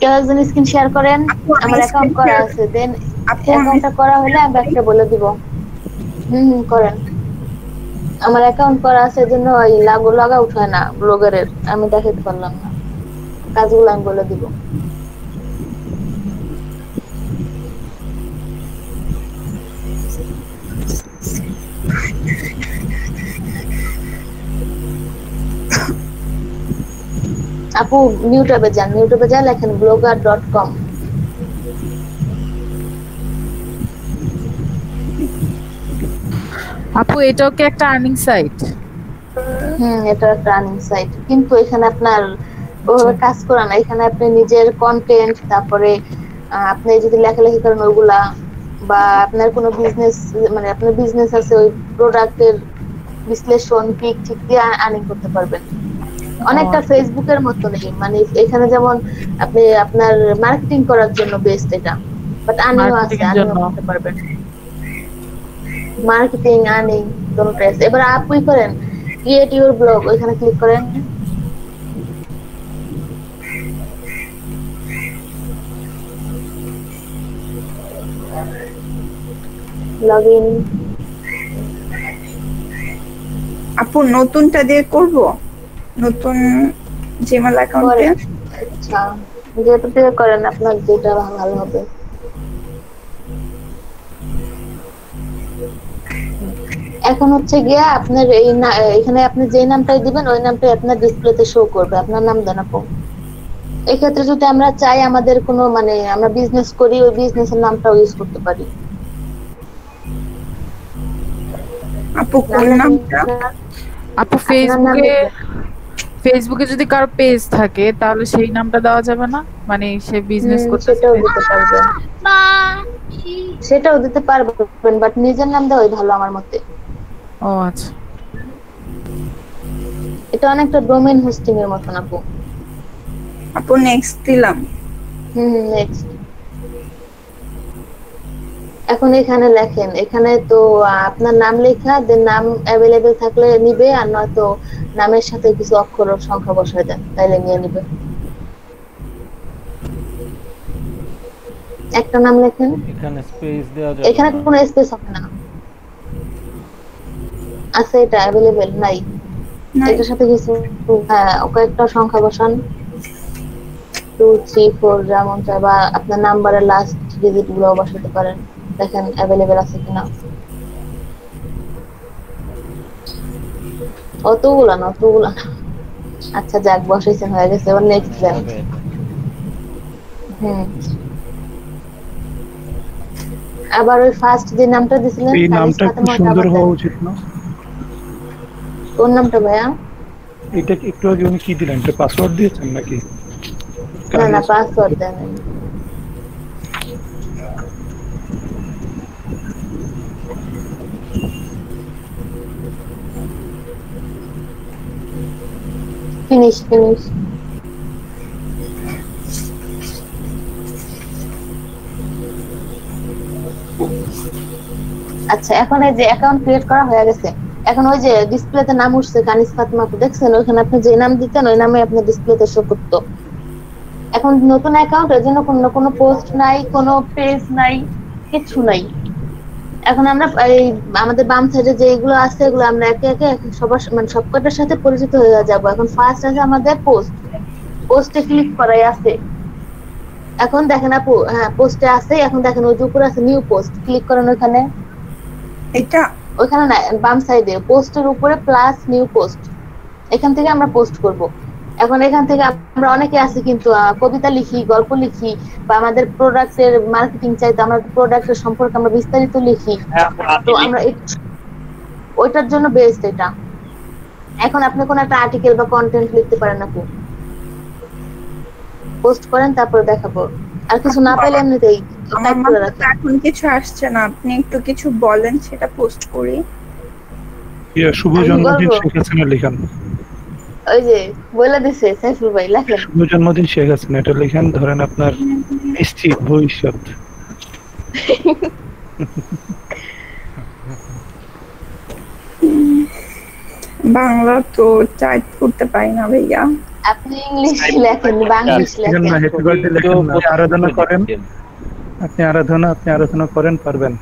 কেউ একজন স্ক্রিন শেয়ার করেন। আমার অ্যাকাউন্ট করা আছে, দেন অ্যাকাউন্টটা করা হলে আমি একটা বলে দিব। করেন। আমার অ্যাকাউন্ট করা আছে জন্য ওই লাগা উঠায় না ব্লগারের, আমি দেখাতে পারলাম না। কাজগুলো আমি বলে দিব। আপু ইউটিউবে যান, লেখেন blogger.com। আপু এটাও কি একটা আর্নিং সাইট? এটা একটা আর্নিং সাইট, কিন্তু এখানে আপনার ওভাবে কাজ করা না। এখানে আপনি নিজের কন্টেন্ট, তারপরে আপনি যদি লেখালেখি করেন ওগুলা, বা আপনার কোনো বিজনেস, মানে আপনার বিজনেস আছে, ওই প্রোডাক্টের বিশ্লেষণ পিক ঠিক দিয়ে আর্নিং করতে পারবেন। অনেকটা ফেসবুকের মতো নেই, মানে এখানে যেমন আপনি আপনার মার্কেটিং করার জন্য বেস্ট এটা। বাট আর্নিংও আছে, মার্কেটিং এর আর্নিংও জন্য করতে পারবেন। মার্কেটিং, আর্নিং দুটোই আছে। এবার আপনি করেন ক্রিয়েট ইউর ব্লগ, ওইখানে ক্লিক করেন। লগইন। আপু নতুনটা দিয়ে করব, নতুন জিমেল অ্যাকাউন্টে। আচ্ছা, যেটা দিয়ে করেন আপনার যেটা ভালো হবে। এখন হচ্ছে গিয়া আপনার এই এখানে আপনি যে নামটাই দিবেন ওই নামটাই আপনার ডিসপ্লেতে শো করবে। আপনার নাম দেন আপু। এই ক্ষেত্রে যদি আমরা চাই আমাদের কোনো মানে আমরা বিজনেস করি, ওই বিজনেসের নামটাও ইউজ করতে পারি। আপু কোন নামটা? আপু ফেসবুকে যদি কারো পেজ থাকে তাহলে সেই নামটা দেওয়া যাবে না, মানে সে বিজনেস করতে সেটাও দিতে পারবেন, সেটাও দিতে পারবেন, বাট নিজের নাম দেওয়াই ভালো আমার মতে। ও আচ্ছা, এটা অনেকটা ডোমেইন হোস্টিং এর মতন আপু। আপু নেক্সট দিলাম। নেক্সট। এখন এখানে লেখেন, এখানে তো আপনার নাম লেখা, দেন নাম অ্যাভেলেবেল থাকলে নিবে, আর নয়তো নামের সাথে কিছু অক্ষর ও সংখ্যা বসায় দেন, তাইলে নিয়ে নিবে। একটা নাম লেখেন, এখানে স্পেস দেওয়া যাবে এখানে কোনো স্পেস হবে না। আছে এটা অ্যাভেলেবেল নাই, এটার সাথে কিছু কয়েকটা সংখ্যা বসান, 2 3 4 যেমন চাই, বা আপনার নাম্বারের লাস্ট ডিজিট গুলো বসাতে পারেন, দেখেন অ্যাভেলেবেল আছে কিনা। অতগুলা না। আচ্ছা যাক, বসাইছেন, হয়ে গেছে। এবার নেক্সট দেন। আবার ওই ফার্স্ট যে নামটা দিছিলেন এই নামটা একটু সুন্দর হওয়া উচিত না? কোন নামটা ভাইয়া? এটা একটু আগে উনি কি দিলেন, এটা পাসওয়ার্ড দিয়েছেন নাকি? না, পাসওয়ার্ড দেন। ফিনিশ। আচ্ছা, এখন এই যে অ্যাকাউন্ট ক্রিয়েট করা হয়ে গেছে, এখন ওই যে ডিসপ্লেতে নাম উঠছে কানিজ ফাতেমা, দেখছেন? ওখানে আপনি যে নাম দিতেন ওই নামে আপনার ডিসপ্লেতে শো করতো। এখন নতুন অ্যাকাউন্ট, এর জন্য কোনো পোস্ট নাই, কোনো পেজ নাই, কিছু নাই। এখন আমরা এই আমাদের বাম সাইডে যেগুলো আছে এগুলো আমরা একে একে সবার মানে সবকটার সাথে পরিচিত হয়ে যাব। এখন ফার্স্ট আছে আমাদের পোস্টে ক্লিক করাই আছে। এখন দেখেন আপু, হ্যাঁ পোস্টে আছে। এখন দেখেন ওই যে উপরে আছে নিউ পোস্ট, ক্লিক করেন ওখানে। এটা ওখানে না, বাম সাইডে পোস্টের উপরে প্লাস নিউ পোস্ট, এখান থেকে আমরা পোস্ট করব। এখন এখান থেকে আমরা অনেকে আছে কিন্তু কবিতা লিখি, গল্প লিখি, বা আমাদের প্রোডাক্টের মার্কেটিং চাই, তো আমরা প্রোডাক্টের সম্পর্কে আমরা বিস্তারিত লিখি, তো আমরা ওইটার জন্য বেস্ট এটা। এখন আপনি কোন একটা আর্টিকেল বা কন্টেন্ট লিখতে পারেন, আপু পোস্ট করেন, তারপর দেখাবো। আর কিছু না পাইলে এমনিতেই টাইপ করে রাখেন। এখন কিছু আসছে না, আপনি একটু কিছু বলেন, সেটা পোস্ট করি। শুভ জন্মদিন শেখ হাসিনা লিখেন। ওই যে বলে দিছে সাইফুল ভাই, লেখেন শুভ জন্মদিন শেখ হাসিনা, এটা লিখেন। ধরেন আপনার নিশ্চিত ভবিষ্যৎ। বাংলা তো টাইপ করতে পারি না ভাইয়া। আপনি ইংলিশ লেখেন, বাংলিশ লেখেন। হ্যাপি বার্থডে লেখেন না, আরাধনা করেন। আপনি আরাধনা করেন, পারবেন।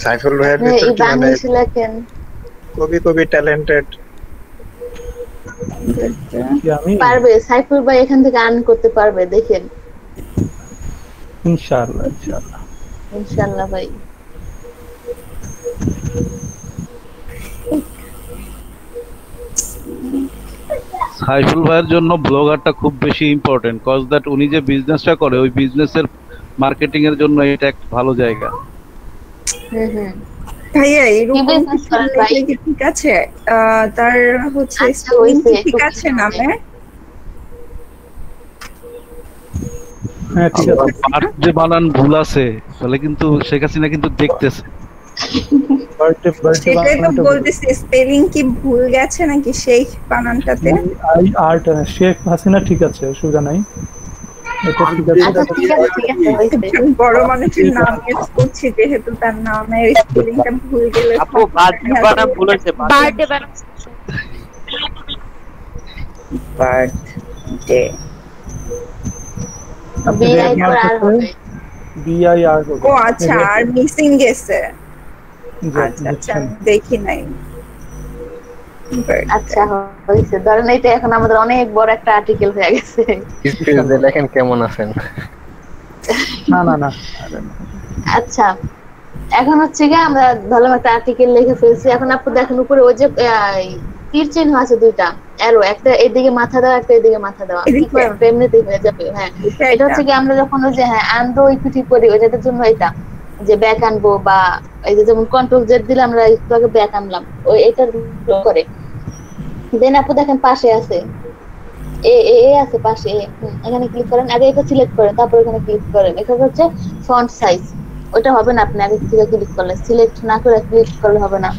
সাইফুল ভাইয়ের ভিতর কি মানে কবি ট্যালেন্টেড পারবে। সাইফুল ভাই এখান থেকে আর্ন করতে পারবে, দেখেন ইনশাআল্লাহ ভাই। সাইফুল ভাইয়ের জন্য ব্লগারটা খুব বেশি ইম্পর্টেন্ট, কজ দ্যাট উনি যে বিজনেসটা করে ওই বিজনেসের মার্কেটিং এর জন্য এটা একটা ভালো জায়গা। ভাইয়া এরকম ঠিক আছে, তার হচ্ছে ঠিক আছে নামে। হ্যাঁ ঠিক আছে, পার্ট যে বানান ভুল আছে তাহলে কিন্তু শেখ হাসিনা কিন্তু দেখতেছে। সেটাই তো বলতেছি, স্পেলিং কি ভুল গেছে নাকি সেই বানানটাতে? আই আর্ট শেখ হাসিনা ঠিক আছে, অসুবিধা নাই। এটা ঠিক আছে। আচ্ছা ঠিক আছে ঠিক আছে, একজন বড় মানুষের নাম ইউজ করছি যেহেতু তার নামের স্পেলিংটা ভুল গেলে আপু বার্থডে বানাম ভুল হয়েছে। বার্থডে বানাম বার্থডে বিআই করে আর হবে বিআইআর ও আচ্ছা, আর মিসিং গেছে। আচ্ছা আচ্ছা দেখি নাই। আচ্ছা হয়েছে, ধরেন এইটা এখন আমাদের অনেক বড় একটা আর্টিকেল হয়ে গেছে। দেখেন কেমন আছেন। না না না আচ্ছা এখন হচ্ছে কি আমরা ধরলাম একটা আর্টিকেল লিখে ফেলছি, এখন আপনি দেখেন উপরে ওই যে তীর চিহ্ন আছে দুইটা অ্যারো, একটা এদিকে মাথা দেওয়া একটা এদিকে মাথা দেওয়া, কি করেন এমনিতেই হয়ে যাবে। হ্যাঁ এটা হচ্ছে কি আমরা যখন ওই যে হ্যাঁ আনবো ইকুইটি করি ওইটার জন্য এটা যে ব্যাক আনবো, বা এই যে যেমন কন্ট্রোল জেড দিলে আমরা একটু আগে ব্যাক আনলাম, ওই এটার করে দেন আপু দেখেন পাশে আছে এ আছে পাশে এখানে ক্লিক করেন, আগে এটা সিলেক্ট করেন তারপর এখানে ক্লিক করেন। এখানে হচ্ছে ফন্ট সাইজ, ওটা হবে না আপনি আগে থেকে ক্লিক করলে, সিলেক্ট না করে ক্লিক করলে হবে না।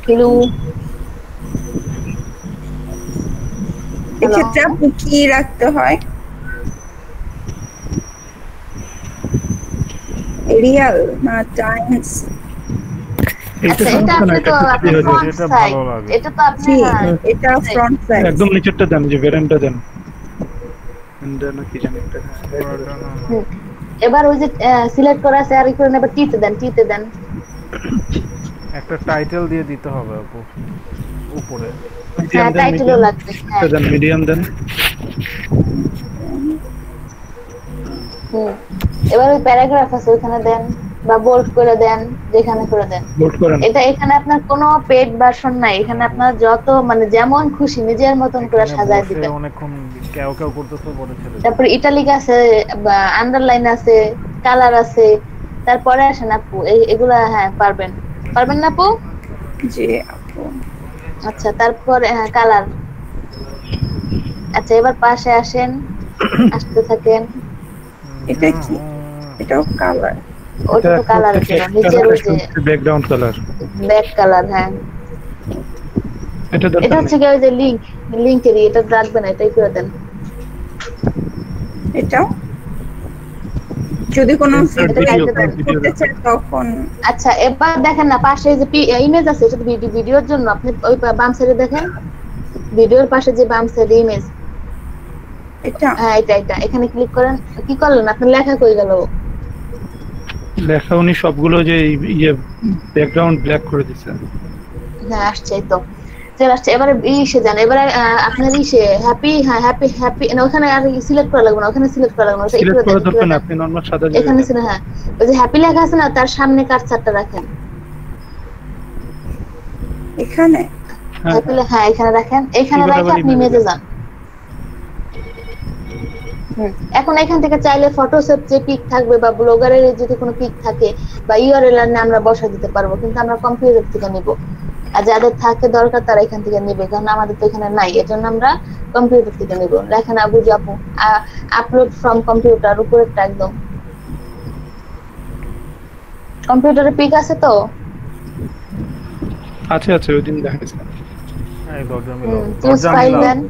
হ্যালো এক্ষেত্রে আপনি কি রাখতে হয়? রিয়াল না টাইমস? এটা ফ্রন্ট সাইড একদম নিচেরটা দেন, যে ভেরিয়েন্টটা দেন। কি জানি এটা। এবার ওই যে সিলেক্ট করা আছে আর করে এবার টিতে দেন একটা টাইটেল দিয়ে দিতে হবে আপু উপরে। হ্যাঁ টাইটেলও লাগবে। হ্যাঁ দেন মিডিয়াম দেন। এবার ওই প্যারাগ্রাফ আছে ওখানে দেন, বা বোল্ড করে দেন, যেখানে করে দেন বোল্ড করেন। এটা এখানে আপনার কোনো পেড ভার্সন নাই, এখানে আপনার যত মানে যেমন খুশি নিজের মতন করে সাজায় দিবেন। অনেকক্ষণ কেউ করতেছে বলে ছেড়ে। তারপর ইটালিক আছে, বা আন্ডারলাইন আছে, কালার আছে, তারপরে আসেন আপু এগুলা হ্যাঁ পারবেন না আপু? জি আপু। আচ্ছা তারপরে হ্যাঁ কালার। আচ্ছা এবার পাশে আসেন, আসতে থাকেন। এটা কি? এটাও কালার? ওটা তো কালার আছে নিচের ওই যে ব্যাকগ্রাউন্ড কালার, ব্যাক কালার। হ্যাঁ এটা হচ্ছে কি ওই যে লিংকের এটা রাখবেন, এটাই করে দেন। এটাও যদি কোনো করতে চাই তখন। আচ্ছা এবার দেখেন না পাশে যে ইমেজ আছে, এটা ভিডিওর জন্য আপনি ওই বাম সাইডে দেখেন, ভিডিওর পাশে যে বাম সাইডে ইমেজ, এটা হ্যাঁ এটা এখানে ক্লিক করেন। কি করলেন আপনি? লেখা কই গেল? লেখা উনি সবগুলো যে ইয়ে ব্যাকগ্রাউন্ড ব্ল্যাক করে দিয়েছেন। হ্যাঁ আসছে তো চলে আসছে। এবারে ইসে যান, এবারে আপনার ইসে হ্যাপি, হ্যাঁ হ্যাপি না ওখানে আর সিলেক্ট করা লাগবে না, ওখানে সিলেক্ট করা লাগবে না, সিলেক্ট করা দরকার না, আপনি নরমাল সাদা জায়গা এখানে ছিল। হ্যাঁ ওই যে হ্যাপি লেখা আছে না, তার সামনে কার্সারটা রাখেন এখানে। হ্যাঁ এখানে রাখেন, এখানে রেখে আপনি ইমেজে যান। এখন এখান থেকে চাইলে ফটোশপ যে পিক থাকবে বা ব্লগারের যদি কোনো পিক থাকে বা ইউআরএল এর নাম আমরা বসা দিতে পারবো, কিন্তু আমরা কম্পিউটার থেকে নিব। আর যাদের থাকে দরকার তারা এখান থেকে নেবে, কারণ আমাদের তো এখানে নাই, এজন্য আমরা কম্পিউটার থেকে নিব। দেখেন আবু আপু আপলোড ফ্রম কম্পিউটার উপরেরটা একদম কম্পিউটারে পিক আছে তো? আছে ওইদিন দেখাইছে। এই দরজা মিলাও।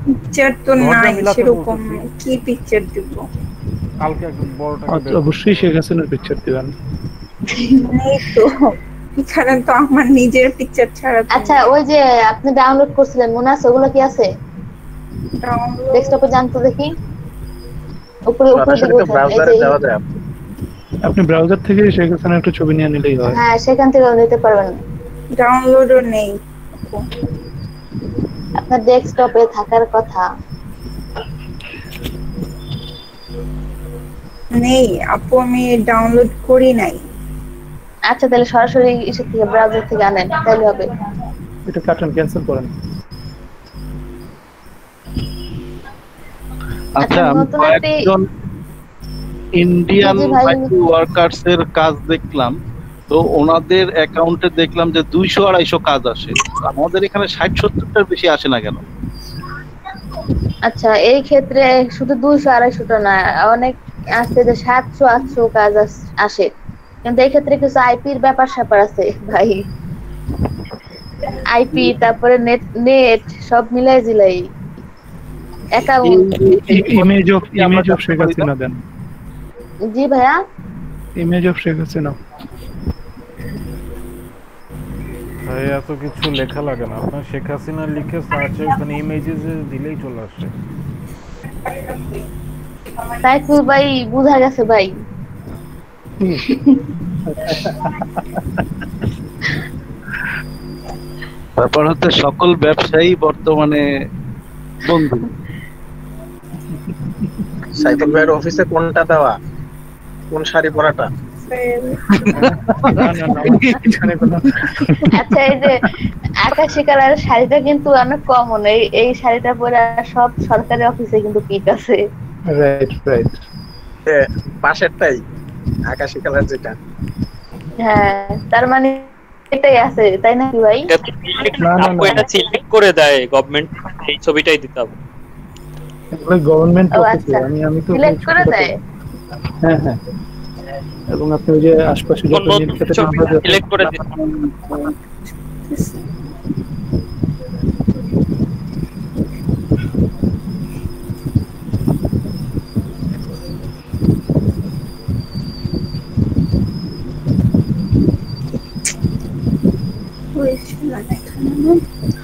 পিকচার তো নাই সেরকম, কি পিকচার দিব? কালকে একদম বড়টা অবশ্যই শেখ হাসিনার পিকচার দিবেন। নেই তো এখানে তো আমার নিজের পিকচার ছাড়া। আচ্ছা ওই যে আপনি ডাউনলোড করছিলেন মনে আছে, ওগুলো কি আছে ডেস্কটপে? জানতো দেখি উপরে ব্রাউজারে যাওয়া যায়। আপনি ব্রাউজার থেকে শেখ হাসিনার একটা ছবি নিয়ে নিলেই হয়। হ্যাঁ সেখান থেকে নিতে পারবেন। ডাউনলোডও নেই আপনার ডেস্কটপে থাকার কথা। নেই আপু, আমি ডাউনলোড করি নাই। আচ্ছা তাহলে সরাসরি ইসে থেকে ব্রাউজার থেকে আনেন, তাহলে হবে। এটা কাটেন, ক্যান্সেল করেন। আচ্ছা আমি কয়েকজন ইন্ডিয়ান আইটি ওয়ার্কার্স এর কাজ দেখলাম, তো ওনাদের অ্যাকাউন্টে দেখলাম যে 200-250 কাজ আসে। আমাদের এখানে 60-70টার বেশি আসে না কেন? আচ্ছা, এই ক্ষেত্রে শুধু 200-250টা না, অনেক আছে যে 700-800 কাজ আসে, কিন্তু এই ক্ষেত্রে কিছু আইপির ব্যাপার স্যাপার আছে ভাই। আইপি, তারপরে নেট সব মিলাই জিলাই account. Image of Sheikh Hasina দেন। জি ভাইয়া, ইমেজ অফ শেখ হাসিনা। ভাই এত কিছু লেখা লাগে না, আপনার শেখ হাসিনা লিখে সার্চে ওখানে ইমেজেস দিলেই চলে আসে। তাই তো ভাই, বুঝা গেছে ভাই। তারপর হচ্ছে সকল ব্যবসায়ী বর্তমানে বন্ধু। সাইফুল ভাইয়ের অফিসে কোনটা দেওয়া, কোন শাড়ি পরাটা? আচ্ছা, এই যে আকাশি কালারের শাড়িটা কিন্তু অনেক কমন, এই শাড়িটা পরে সব সরকারি অফিসে কিন্তু পিক আছে। রাইট। পাশেরটাই আকাশি কালার যেটা। হ্যাঁ, তার মানে এটাই আছে, তাই নাকি ভাই? এটা সিলেক্ট করে দেয় গভর্নমেন্ট, এই ছবিটাই দিতে হবে। গভর্নমেন্ট অফিসে আমি তো সিলেক্ট করে দেয়। হ্যাঁ, এবং আপনি ওই যে আশপাশে যত নির্বাচন সিলেক্ট করে দিতে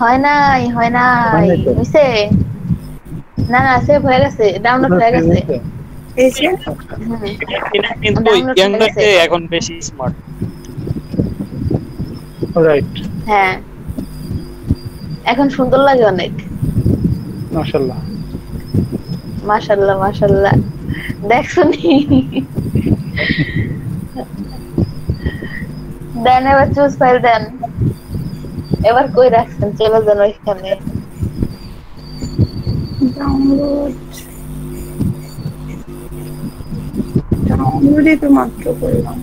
হয় নাই হইছে না, সেভ হয়ে গেছে, ডাউনলোড হয়ে গেছে। এই যে কিন্তু ইয়াংরাতে এখন বেশি স্মার্ট। রাইট। হ্যাঁ, এখন সুন্দর লাগে অনেক। মাশাআল্লাহ। দেখছনি? দেন এবার চুজ ফাইল দেন। এবার কই রাখছেন? চলে যান ওইখানে। ডাউনলোডই তো মাত্র করলাম।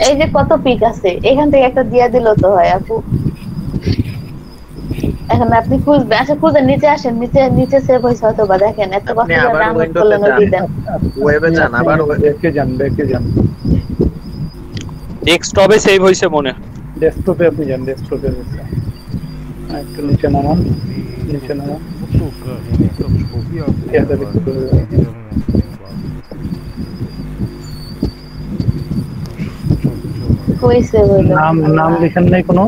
এই যে কত পিক আছে, এখান থেকে একটা দিয়া দিল তো হয় আপু। এখন আপনি খুঁজবেন, আচ্ছা খুঁজে নিচে আসেন, নিচে সেভ হয়েছে হয়তো বা। দেখেন এত কথা ডাউনলোড করলেন, ওই দেন ওয়েবে যান, আবার ব্যাকে যান। ডেস্কটপে সেভ হইছে মনে। ডেস্কটপে আপনি যান, ডেস্কটপে একটু নিচে নামান। নাম লিখেন নাই কোনো?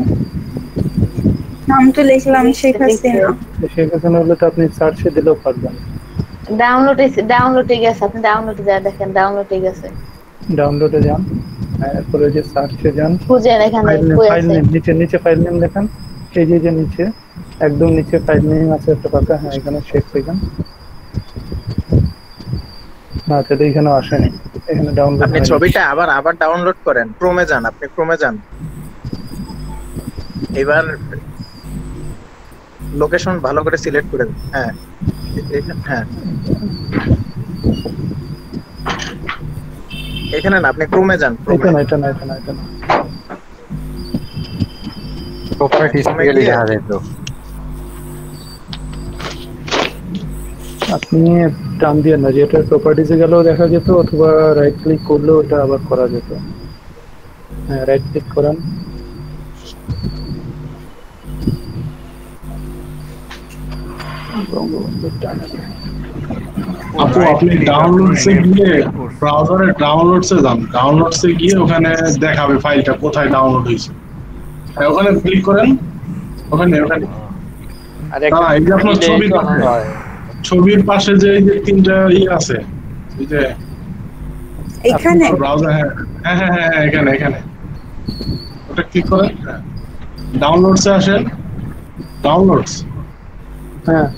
নাম তো লিখলাম শেখ হাসিনা। শেখ হাসিনা হলে তো আপনি সার্চে দিলেও পারবেন। ডাউনলোডে গেছে, আপনি ডাউনলোডে যা দেখেন, ডাউনলোডে গেছে। ডাউনলোডে যান, এরপরে যে সার্চে যান, খুঁজেন এখানে ফাইল নেম, নিচে ফাইল নেম লেখেন। এই যে নিচে একদম নিচে ফাইল নেম আছে একটা পাতা, হ্যাঁ এখানে শেখ লিখেন। না তাহলে এখানে আসেনি, এখানে ডাউনলোড। আপনি ছবিটা আবার ডাউনলোড করেন, ক্রোমে যান, আপনি ক্রোমে যান। এবার লোকেশন ভালো করে সিলেক্ট করে দিন। হ্যাঁ, এখানে না, আপনি ক্রোমে যান। এটা না। প্রপার্টিজ থেকে দেখা যায় তো। আপনি টান দিয়ে না, যেটা প্রপার্টিজে গেলেও দেখা যেত, অথবা রাইট ক্লিক করলেও এটা আবার করা যেত। হ্যাঁ, রাইট ক্লিক করেন। আপনি ডাউনলোডসে গিয়ে ব্রাউজারে ডাউনলোডসে যান, ডাউনলোডসে গিয়ে ওখানে দেখাবে ফাইলটা কোথায় ডাউনলোড হয়েছে। ওখানে ক্লিক করেন, ওখানে এই যে আপনার ছবির পাশে যে এই যে তিনটা আছে, এই যে এখানে ব্রাউজার। হ্যাঁ, এখানে ওটা ক্লিক করেন। ডাউনলোডসে আসেন, ডাউনলোডস। হ্যাঁ,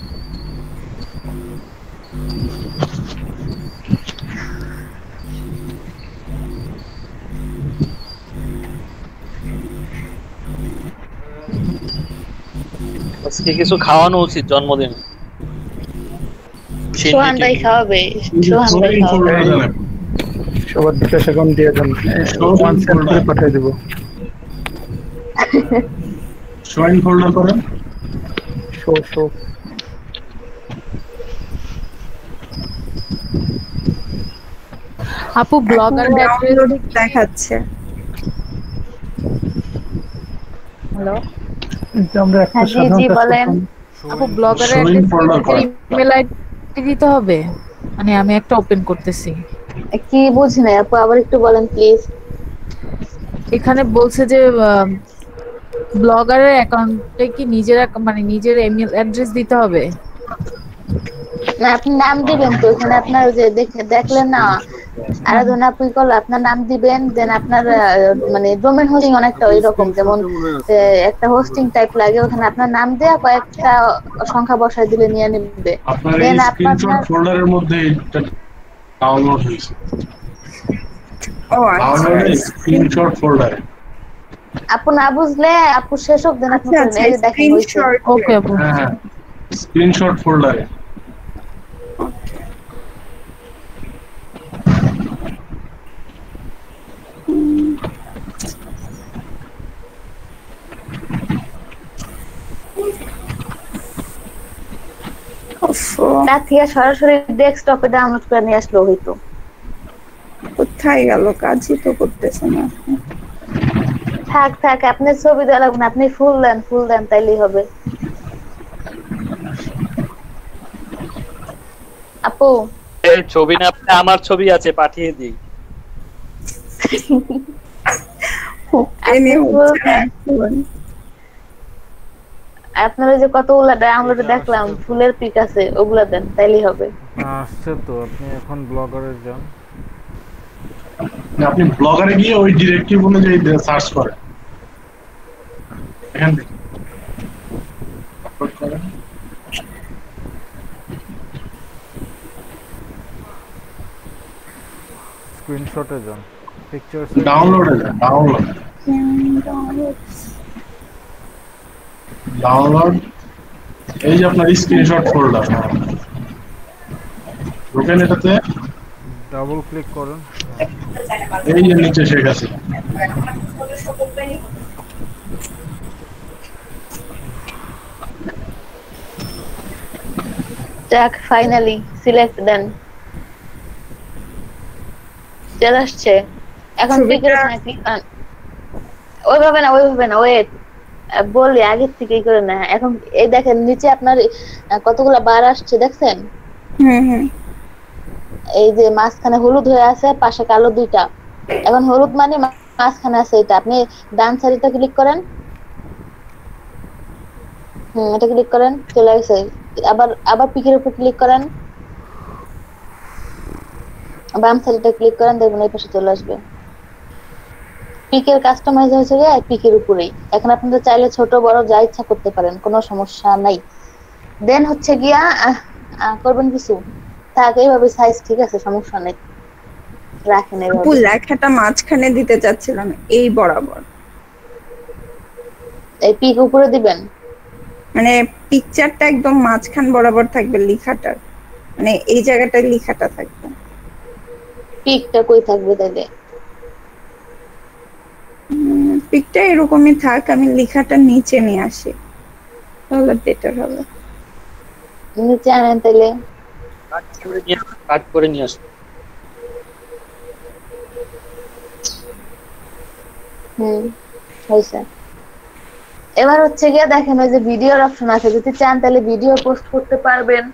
আজকে কিছু খাওয়ানো উচিত জন্মদিন। সোহান ভাই খাওয়াবে। সবার বিকাশ অ্যাকাউন্ট দিয়ে দেন, সেন্ড করে পাঠিয়ে দেব। জয়েন ফোল্ডার করেন। শো আপু ব্লগার ডাউনলোড দেখাচ্ছে। হ্যালো এটা আমরা একটা হ্যাঁ, জি সাধারণ জি কাজ বলেন। করতাম। আপু ব্লগারের Showing folder করা। ইমেল আইডি দিতে হবে, মানে আমি একটা ওপেন করতেছি। কি বুঝি না আপু, আবার একটু বলেন প্লিজ। এখানে বলছে যে ব্লগারের অ্যাকাউন্টে কি নিজের মানে নিজের ইমেল অ্যাড্রেস দিতে হবে? না, আপনি নাম দিবেন তো এখানে, আপনার যে দেখলেন না আরাধনা আপু কল, আপনার নাম দিবেন, দেন আপনার মানে ডোমেন হোস্টিং অনেকটা ওইরকম, যেমন একটা হোস্টিং টাইপ লাগে, ওখানে আপনার নাম দেয়া কয়েকটা সংখ্যা বসায় দিলে নিয়ে নেবে। আপনার এই দেন স্ক্রিনশট আপনার ফোল্ডারের মধ্যে এটা ডাউনলোড হয়েছে। ও আচ্ছা, ডাউনলোড স্ক্রিনশট ফোল্ডারে। আপু না বুঝলে আপু শেষ অবধি দেন, আপনি আচ্ছা, এই যে দেখেন হইছে। ওকে আপু। হ্যাঁ, স্ক্রিনশট ফোল্ডারে। তার থেকে সরাসরি ডেস্কটপে ডাউনলোড করে নিয়ে আসলো হইতো। কোথায় গেল? কাজই তো করতেছে না। থাক থাক, আপনি ছবি দেওয়া লাগবে না, আপনি ফুল দেন তাইলেই হবে। আপু এই ছবি না, আপনি আমার ছবি আছে পাঠিয়ে দিই। আপনারা যে কতগুলা ডাউনলোডে দেখলাম ফুলের পিক আছে, ওগুলা দেন তাইলেই হবে। আসছে তো, আপনি এখন ব্লগারে যান। আপনি ব্লগারে গিয়ে ওই ডিরেক্টরি অনুযায়ী সার্চ করেন, এখান থেকে আপলোড করেন। স্ক্রিনশটে যান, পিকচারস ডাউনলোডে যান, ডাউনলোড এই যে আপনার স্ক্রিনশট ফোল্ডার, ওখানে এটাতে ডাবল ক্লিক করেন। এই যে নিচে শেখ হাসিনা। যাক, ফাইনালি সিলেক্ট দেন, চলে আসছে। এখন পিকের ওইভাবে না ওয়েট বলি আগের থেকেই করে না। এখন এই দেখেন নিচে আপনার কতগুলা বার আসছে দেখছেন? এই যে মাঝখানে হলুদ হয়ে আছে, পাশে কালো দুইটা। এখন হলুদ মানে মাঝখানে আছে এটা, আপনি ডান সাইডে ক্লিক করেন। এটা ক্লিক করেন, চলে গেছে। আবার পিকের উপর ক্লিক করেন, বাম সাইডে ক্লিক করেন, দেখবেন এই পাশে চলে আসবে। পিকের কাস্টমাইজ হয়েছে গিয়ে পিকের উপরেই। এখন আপনারা চাইলে ছোট বড় যা ইচ্ছা করতে পারেন, কোনো সমস্যা নাই। দেন হচ্ছে গিয়া করবেন কিছু থাক, এইভাবে সাইজ ঠিক আছে, সমস্যা নেই, রাখেন এইভাবে। লেখাটা মাঝখানে দিতে চাচ্ছিলাম, এই বরাবর। এই পিক উপরে দিবেন, মানে পিকচারটা একদম মাঝখান বরাবর থাকবে লেখাটার, মানে এই জায়গাটায় লেখাটা থাকবে। পিকটা কই থাকবে তাইলে? পিকটা এরকমই থাক, আমি লেখাটা নিচে নিয়ে আসি, তাহলে বেটার হবে। নিচে আনেন তাইলে, কাট করে নিয়ে আসো। হয়েছে। এবার হচ্ছে গিয়ে দেখেন ওই যে ভিডিওর অপশন আছে, যদি চান তাহলে ভিডিও পোস্ট করতে পারবেন।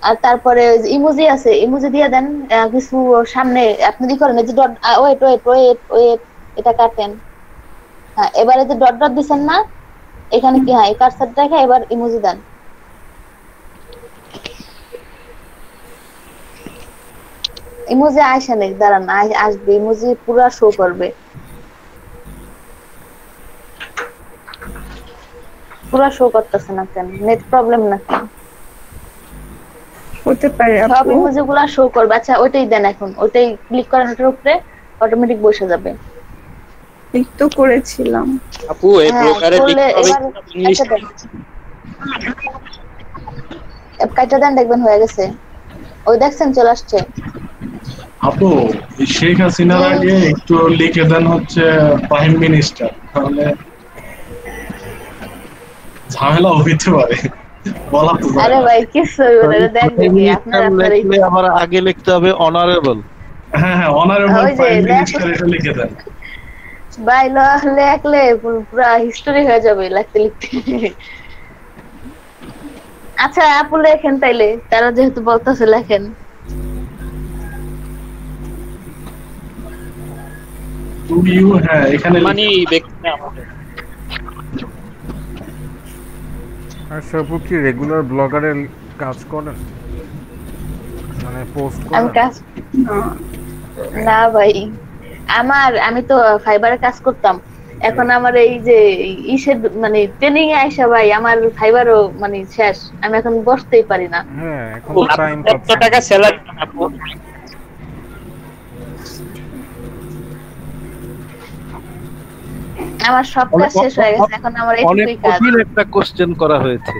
আর তারপরে ইমোজি আছে, ইমোজি দিয়ে দেন কিছু সামনে। আপনি কি করেন, এই যে ডট, ওয়েট এটা কাটেন। হ্যাঁ, এবারে যে ডট দিছেন না এখানে, কি হয় কার্সার দেখে এবার ইমোজি দেন। ইমোজি আসে নাকি, দাঁড়ান আসবে, ইমোজি পুরো শো করবে, পুরো শো করতেছে না কেন? নেট প্রবলেম নাকি? হতে পারে, সব ইমোজি গুলা শো করবে। আচ্ছা ওইটাই দেন, এখন ওইটাই ক্লিক করেন, ওটার উপরে অটোমেটিক বসে যাবে। ক্লিক তো করেছিলাম আপু, এই ব্লগারে কাইটা দেন, দেখবেন হয়ে গেছে। ওই দেখছেন চলে আসছে। আপু শেখ হাসিনার আগে একটু লিখে দেন হচ্ছে প্রাইম মিনিস্টার, তাহলে ঝামেলা হইতে পারে। বলা তো আরে ভাই কিছু দেন দেখি আপনার আবার আগে লিখতে হবে অনারেবল, হ্যাঁ হ্যাঁ অনারেবল ওই যে প্রাইম মিনিস্টার এটা লিখে দেন। ভাই লেখলে পুরো হিস্টোরি হয়ে যাবে লিখতে লিখতে। আচ্ছা আপু লেখেন তাইলে, তারা যেহেতু বলতেছে লেখেন। টু ইউ হ্যাঁ এখানে মানে দেখতে আমাদের আচ্ছা আপু কি রেগুলার ব্লগারের কাজ করেন, মানে পোস্ট আমি করেন? কাজ না ভাই, আমি তো ফাইবারে কাজ করতাম, এখন আমার এই যে ইসের মানে ট্রেনিং এ আইসা ভাই আমার ফাইবারও মানে শেষ, আমি এখন বসতেই পারি না। হ্যাঁ এখন টাইম কত টাকা স্যালারি আপু? আমার সব কাজ শেষ হয়ে গেছে, এখন আমার অনেক এইটুকুই কাজ। কঠিন একটা কোশ্চেন করা হয়েছে,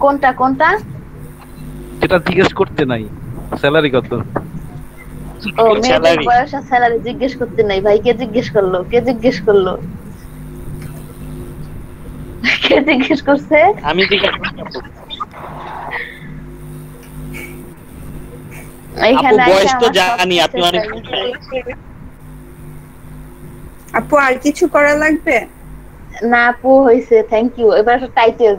কোনটা যেটা জিজ্ঞেস করতে নাই, স্যালারি কত? ও মেয়েদের বয়স আর স্যালারি জিজ্ঞেস করতে নাই ভাই, কে জিজ্ঞেস করলো কে জিজ্ঞেস করছে? আমি জিজ্ঞেস করছি আপু বয়স তো জানি, আপনি অনেক আপু আর কিছু করা লাগবে না? আপু হইছে, থ্যাংক ইউ। এবার একটা টাইটেল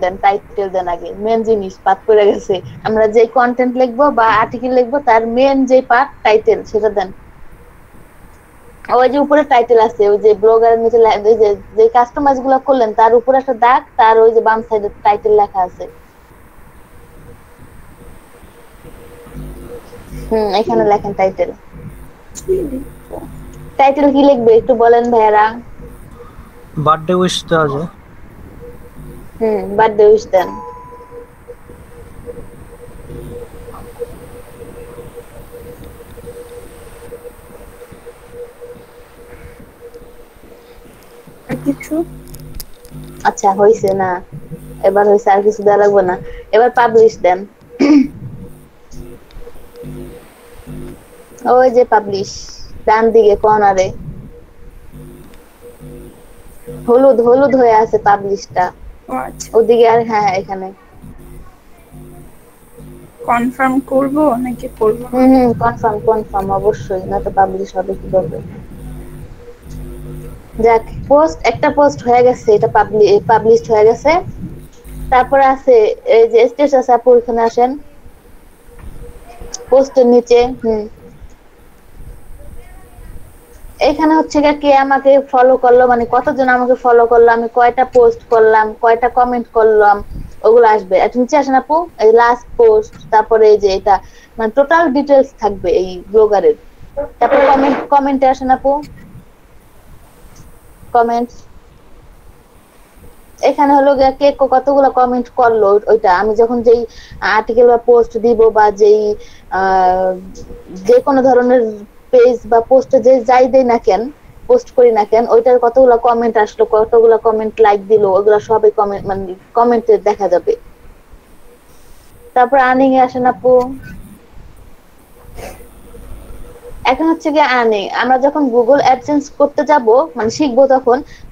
দেন আগে, মেন জিনিস বাদ পড়ে গেছে। আমরা যে কন্টেন্ট লিখবো বা আর্টিকেল লিখবো তার মেন যে পার্ট টাইটেল সেটা দেন। ওই যে উপরে টাইটেল আছে, ওই যে ব্লগারের নিচে যে কাস্টমাইজ গুলো করলেন তার উপরে একটা দাগ, তার ওই যে বাম সাইডে টাইটেল লেখা আছে। এখানে লেখেন টাইটেল কি লিখবে একটু বলেন ভাইয়ারা? বার্থডে উইশ দেওয়া যায়। বার্থডে উইশ দেন। কিছু আচ্ছা হইছে না, এবার হইছে, আর কিছু দেওয়া লাগবে না। এবার পাবলিশ দেন। ওই যে পাবলিশ ডান দিকে কর্নারে হলুদ হয়ে আছে পাবলিশটা, ওদিকে। আর হ্যাঁ এখানে কনফার্ম করব নাকি করব? কনফার্ম অবশ্যই, না তো পাবলিশ হবে কিভাবে? যাক, একটা পোস্ট হয়ে গেছে, এটা পাবলিশড হয়ে গেছে। তারপরে আছে এই যে স্টেটাস আছে, আপু এখানে আসেন, পোস্টের নিচে এখানে হচ্ছে কে আমাকে ফলো করলো, মানে কতজন আমাকে ফলো করলো, আমি কয়টা পোস্ট করলাম, কয়টা কমেন্ট করলাম, ওগুলো আসবে। আর নিচে আসেন আপু, এই লাস্ট পোস্ট, তারপরে এই যে এটা মানে টোটাল ডিটেইলস থাকবে এই ব্লগারের। তারপরে কমেন্টে আসেন আপু, কমেন্ট। এখানে হলো কে কতগুলো কমেন্ট করলো ওইটা, আমি যখন যেই আর্টিকেল বা পোস্ট দিব বা যেই যে কোনো ধরনের পেজ বা পোস্টে যে যাই দেই না কেন, পোস্ট করি না কেন, ওইটার কতগুলো কমেন্ট আসলো, কতগুলো কমেন্ট লাইক দিল, ওগুলো সবই কমেন্ট মানে কমেন্টে দেখা যাবে। তারপর আর্নিং এ আসেন আপু। এখন হচ্ছে গিয়ে আর্নিং, আমরা যখন গুগল অ্যাডসেন্স করতে যাব মানে শিখবো,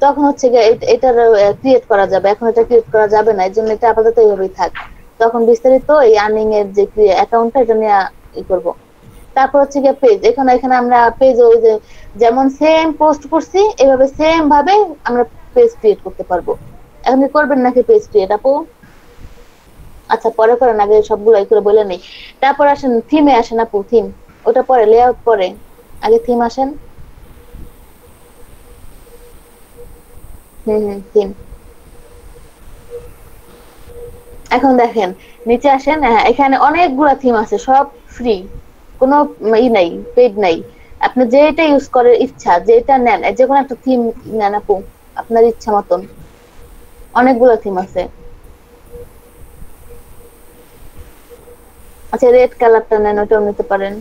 তখন হচ্ছে গিয়ে এটার ক্রিয়েট করা যাবে। এখন এটা ক্রিয়েট করা যাবে না, এর জন্য এটা আপাতত এইভাবেই থাক। তখন বিস্তারিত এই আর্নিং এর যে অ্যাকাউন্টটা এটা নিয়ে করব। তারপর হচ্ছে গিয়ে পেজ, এখানে আমরা পেজ ওই যে যেমন সেম পোস্ট করছি এইভাবে সেম ভাবে আমরা পেজ ক্রিয়েট করতে পারবো। এখন কি করবেন নাকি পেজ ক্রিয়েট আপু? আচ্ছা পরে করেন, আগে সবগুলো এই করে বলে নেই। তারপর আসেন থিমে আসেন আপু, থিম ওটা পরে, লেআউট পরে, আগে থিম আসেন। থিম। এখন দেখেন নিচে আসেন, এখানে অনেকগুলা থিম আছে, সব ফ্রি, কোনো নাই, পেইড নাই। আপনি যেটা ইউজ করার ইচ্ছা, যেটা নেন, যে কোনো একটা থিম নেন আপু আপনার ইচ্ছা মতন, অনেকগুলো থিম আছে। আচ্ছা রেড কালারটা নেন, ওটাও নিতে পারেন।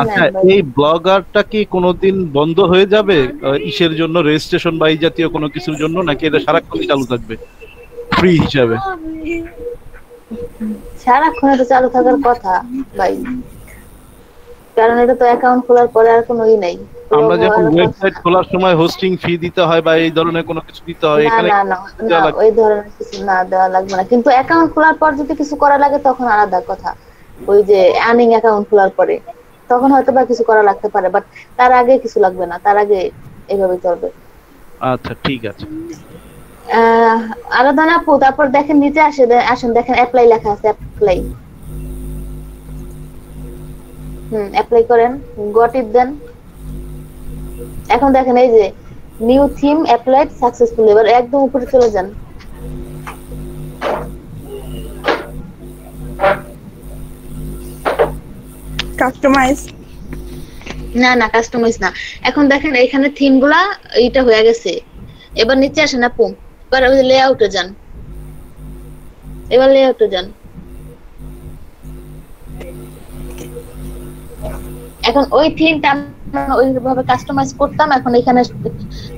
আচ্ছা এই ব্লগারটা কি কোনোদিন বন্ধ হয়ে যাবে ইসের জন্য, রেজিস্ট্রেশন বা এই জাতীয় কোনো কিছুর জন্য, নাকি এটা সারাক্ষণ চালু থাকবে ফ্রি হিসাবে? সারাক্ষণ এটা চালু থাকার কথা ভাই, কারণ এটা তো অ্যাকাউন্ট খোলার পরে আর কোনো ই নাই। আমরা যখন ওয়েবসাইট খোলার সময় হোস্টিং ফি দিতে হয় বা এই ধরনের কোনো কিছু দিতে হয় না এখানে না না না ওই ধরনের কিছু না দেওয়া লাগবে না, কিন্তু অ্যাকাউন্ট খোলার পর যদি কিছু করা লাগে তখন আলাদা কথা। ওই যে আর্নিং অ্যাকাউন্ট খোলার পরে তখন হয়তো বা কিছু করা লাগতে পারে, বাট তার আগে কিছু লাগবে না, তার আগে এইভাবে চলবে। আচ্ছা ঠিক আছে। আরাধনা আপু, তারপর দেখেন নিচে আসেন, দেখেন অ্যাপ্লাই লেখা আছে, অ্যাপ্লাই। অ্যাপ্লাই করেন, গট ইট দেন। এখন দেখেন এই যে নিউ থিম অ্যাপ্লাইড সাকসেসফুল, এবার একদম উপরে চলে যান। কাস্টমাইজ না না কাস্টমাইজ না, এখন দেখেন এখানে থিম গুলা এইটা হয়ে গেছে। এবার নিচে আসেন আপু, এবার ওই লেআউটে যান, এবার লেআউটে যান। এখন ওই থিমটা ওইভাবে কাস্টমাইজ করতাম, এখন এখানে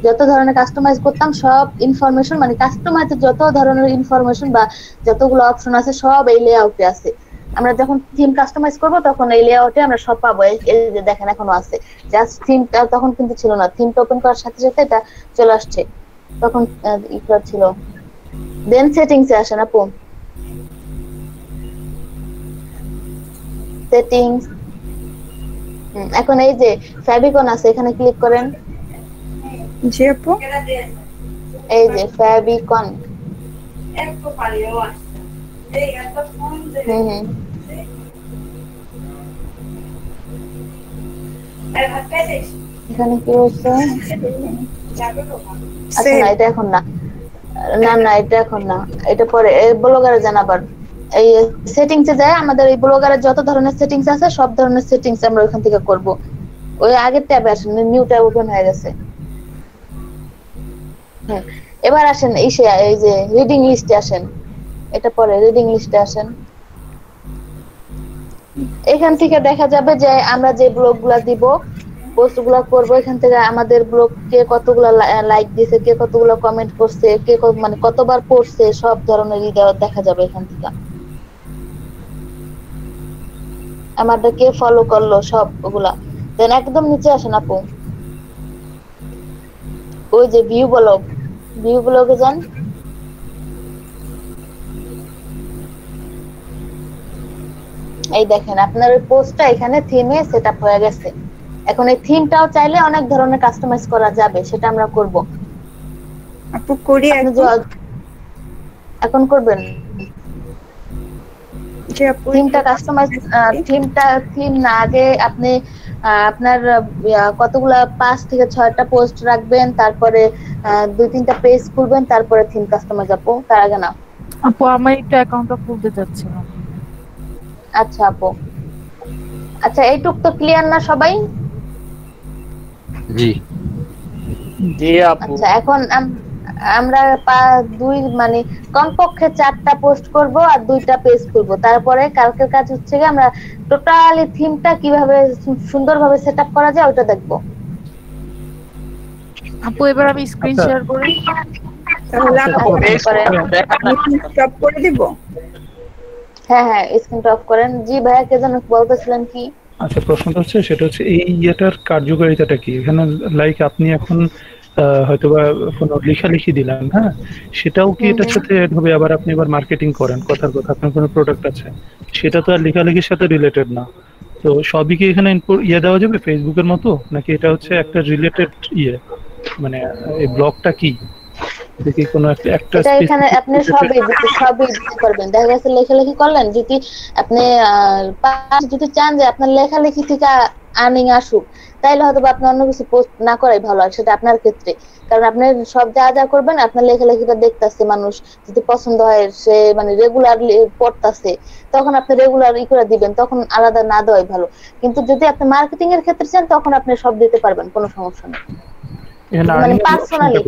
যত ধরনের কাস্টমাইজ করতাম সব ইনফরমেশন, মানে কাস্টমাইজের যত ধরনের ইনফরমেশন বা যতগুলো অপশন আছে সব এই লেআউটে আছে। আমরা যখন থিম কাস্টমাইজ করব তখন এই লেআউটে আমরা সব পাবো। এই যে দেখেন এখনো আছে, জাস্ট থিমটা তখন কিন্তু ছিল না, থিমটা ওপেন করার সাথে সাথে এটা চলে আসছে, তখন ইটা ছিল। দেন সেটিংসে আসেন আপু, সেটিংস। এখন এই যে ফ্যাবিকন আছে, এখানে ক্লিক করেন। জি আপু, এই যে ফ্যাবিকন। এখানে কি হচ্ছে? আচ্ছা না, এটা এখন না, না না এটা এখন না, এটা পরে ব্লগারে জানাবার। এই সেটিংসে যায়, আমাদের এই ব্লগারের যত ধরনের সেটিংস আছে সব ধরনের সেটিংস আমরা ওখান থেকে করব। ওই আগের ট্যাবে আসেন, নিউ ট্যাব ওপেন হয়ে গেছে। এবার আসেন এই যে রিডিং লিস্টে আসেন, এটা পরে রিডিং লিস্টে আসেন। এখান থেকে দেখা যাবে যে আমরা যে ব্লগগুলা দিব, পোস্টগুলো করব, এখান থেকে আমাদের ব্লগকে কতগুলো লাইক দিয়েছে, কে কতগুলো কমেন্ট করছে, কে মানে কতবার পড়ছে, সব ধরনের দেখা যাবে এখান থেকে। আমাদের কে ফলো করলো সব ওগুলা। দেন একদম নিচে আসেন আপু, ওই যে ভিউ ব্লগে যান। এই দেখেন আপনার ওই পোস্টটা এখানে থিমে সেটআপ হয়ে গেছে। এখন এই থিমটাও চাইলে অনেক ধরনের কাস্টমাইজ করা যাবে, সেটা আমরা করব। আপু করি এখন করবেন যে থিমটা কাস্টমাইজ, থিম না, আগে আপনি আপনার কতগুলা 5 থেকে 6টা পোস্ট রাখবেন, তারপরে 2-3টা পেজ খুলবেন, তারপরে থিম কাস্টমাইজ। আপু তার আগে না আপু, আমি একটা অ্যাকাউন্টটা খুলতে চাচ্ছিলাম। আচ্ছা আপু, আচ্ছা এইটুক তো ক্লিয়ার না সবাই? জি জি আপু। আচ্ছা এখন আমরা মানে কমপক্ষে 4টা পোস্ট করব আর 2টা পেজ করব। তারপরে কালকের কাজ হচ্ছে যে আমরা টোটালি থিমটা কিভাবে সুন্দরভাবে সেটআপ করা যায় ওটা দেখব। আপু এবার আমি স্ক্রিন শেয়ার করি, তাহলে আপনি স্টপ করে দিব। হ্যাঁ হ্যাঁ স্ক্রিনটা অফ করেন। জি ভাইয়া কে যেন বলতেছিলেন কি? আচ্ছা প্রশ্নটা হচ্ছে, সেটা হচ্ছে এই ইয়েটার কার্যকারিতাটা কি? এখানে লাইক আপনি এখন হয়তোবা কোনো লেখালেখি দিলেন, হ্যাঁ, সেটাও কি এটার সাথে অ্যাড হবে? আবার আপনি এবার মার্কেটিং করেন, কথার কথা আপনার কোনো প্রোডাক্ট আছে, সেটা তো আর লেখালেখির সাথে রিলেটেড না। তো সবই কি এখানে দেওয়া যাবে ফেসবুকের মতো, নাকি এটা হচ্ছে একটা রিলেটেড মানে এই ব্লগটা কি দেখি কোনো একটা এখানে আপনি সবই দিতে পারবেন। দেখা গেছে লেখালেখি করলেন, যদি আপনি যদি চান যে আপনার লেখালেখি থেকে আর্নিং আসুক, তাইলে হয়তো আপনি অন্য কিছু পোস্ট না করাই ভালো, আর সেটা আপনার ক্ষেত্রে। কারণ আপনি সব যা করবেন, আপনার লেখালেখিটা দেখতেছে মানুষ, যদি পছন্দ হয়, সে মানে রেগুলারলি পড়তেছে, তখন আপনি রেগুলার করে দিবেন, তখন আলাদা না দেওয়াই ভালো। কিন্তু যদি আপনি মার্কেটিং এর ক্ষেত্রে চান, তখন আপনি সব দিতে পারবেন, কোনো সমস্যা নেই। মানে পার্সোনালি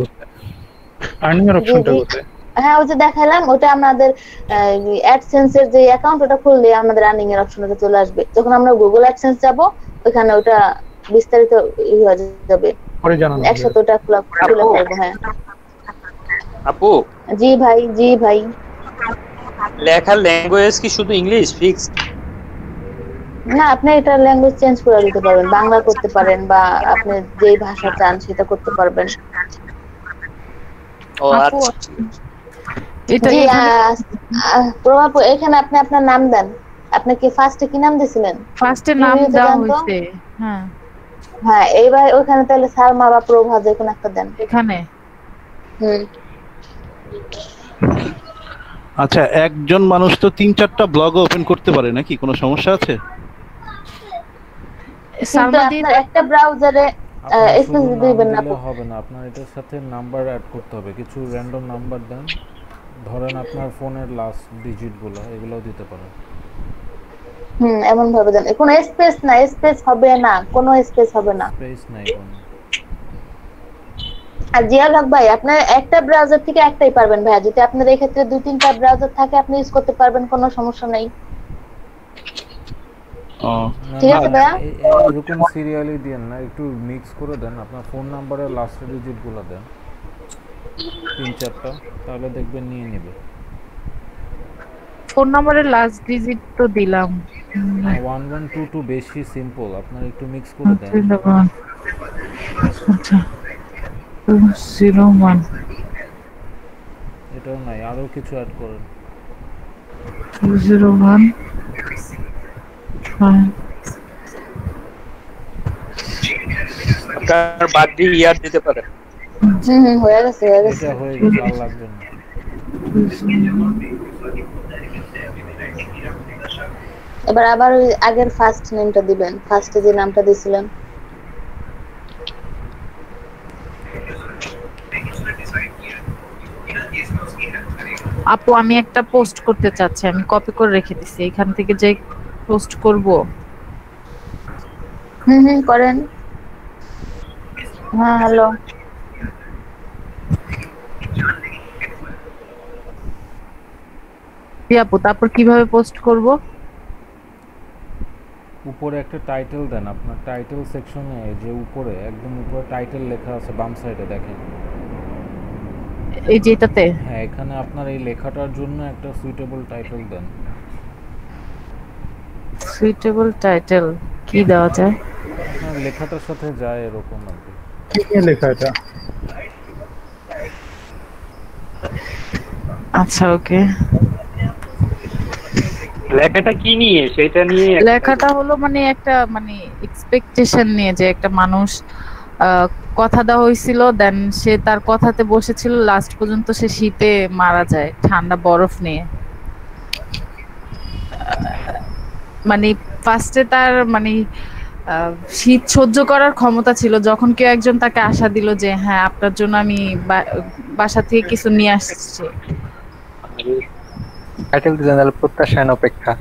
আর্নিং এর অপশনটা কোথায়? হ্যাঁ ওই যে দেখালাম, ওটা আমাদের অ্যাডসেন্স এর যে অ্যাকাউন্ট, ওটা খুললে আমাদের আর্নিং এর অপশনটা চলে আসবে। যখন আমরা গুগল অ্যাডসেন্স যাব, ওখানে ওটা বিস্তারিত হয়ে যাবে, পরে জানানো যাবে। একসাথে ওটা খুলে ফেলবো। হ্যাঁ আপু। জি ভাই। লেখার ল্যাঙ্গুয়েজ কি শুধু ইংলিশ ফিক্সড? না, আপনি এটা ল্যাঙ্গুয়েজ চেঞ্জ করে দিতে পারবেন, বাংলা করতে পারেন বা আপনি যেই ভাষা চান সেটা করতে পারবেন। ও আপু, আচ্ছা এটা জি, প্রভাব এখানে আপনি আপনার নাম দেন। আপনি কি ফার্স্টে কি নাম দিয়েছিলেন? ফার্স্টে নাম প্রিভিউতে দেওয়া দেন তো। হয়েছে। হ্যাঁ হ্যাঁ, এইবার ওখানে তাহলে সালমা বা প্রভা যে কোনো একটা দেন এখানে। আচ্ছা, একজন মানুষ তো 3-4টা ব্লগ ওপেন করতে পারে নাকি, কোনো সমস্যা আছে? কিন্তু আপনার একটা ব্রাউজারে স্পেস দিবেন না। হবে না, আপনার এটার সাথে নাম্বার অ্যাড করতে হবে, কিছু র্যান্ডম নাম্বার দেন, ধরেন আপনার ফোনের লাস্ট ডিজিটগুলো, এগুলোও দিতে পারেন। এমন ভাবে দেন, কোনো স্পেস না, স্পেস হবে না, কোনো স্পেস হবে না, স্পেস নাই কোনো। আর জিয়াউল হক ভাই, আপনার একটা ব্রাউজার থেকে একটাই পারবেন ভাই, যদি আপনার এই ক্ষেত্রে 2-3টা ব্রাউজার থাকে আপনি ইউজ করতে পারবেন, কোনো সমস্যা নেই। ঠিক আছে ভাইয়া, এরকম সিরিয়ালি দেন না, একটু মিক্স করে দেন, আপনার ফোন নাম্বারের লাস্ট ডিজিটগুলো দেন 3-4টা, তাহলে দেখবেন নিয়ে নেবে। ফোন নাম্বারের লাস্ট ডিজিট তো দিলাম। 1122 বেশি সিম্পল, আপনার একটু মিক্স করে দেন। আচ্ছা 201 এটাও নাই, আরো কিছু অ্যাড করেন। 201 আপনার বাদ দিয়ে ইয়ার দিতে পারেন। হয়ে গেছে, হয়ে গেছে, এটা হয়ে গেছে, আর লাগবে না। এবার আবার ওই আগের ফার্স্ট নেমটা দিবেন, ফার্স্টে যে নামটা দিয়েছিলেন। আপু আমি একটা পোস্ট করতে চাচ্ছি, আমি কপি করে রেখে দিছি, এখান থেকে যে পোস্ট করব। করেন। হ্যাঁ হ্যালো, আপু তারপর কিভাবে পোস্ট করব? উপরে একটা টাইটেল দেন, আপনার টাইটেল সেকশনে যে উপরে একদম উপরে টাইটেল লেখা আছে বাম সাইডে দেখেন, এই যেটাতে। হ্যাঁ, এখানে আপনার এই লেখাটার জন্য একটা সুইটেবল টাইটেল দেন। সুইটেবল টাইটেল কি দেওয়া যায়? আপনার লেখাটার সাথে যায় এরকম আর কি। কি লেখা এটা? আচ্ছা ওকে, লেখাটা কি নিয়ে, সেটা নিয়ে লেখাটা হলো মানে একটা মানে এক্সপেকটেশন নিয়ে, যে একটা মানুষ কথা দেওয়া হয়েছিল, দেন সে তার কথাতে বসেছিল, লাস্ট পর্যন্ত সে শীতে মারা যায় ঠান্ডা বরফ নিয়ে। মানে ফার্স্টে তার মানে শীত সহ্য করার ক্ষমতা ছিল, যখন কেউ একজন তাকে আশা দিল যে হ্যাঁ আপনার জন্য আমি বাসা থেকে কিছু নিয়ে আসছি। টাইটেল দিলেন তাহলে প্রত্যাশায়ন অপেক্ষা।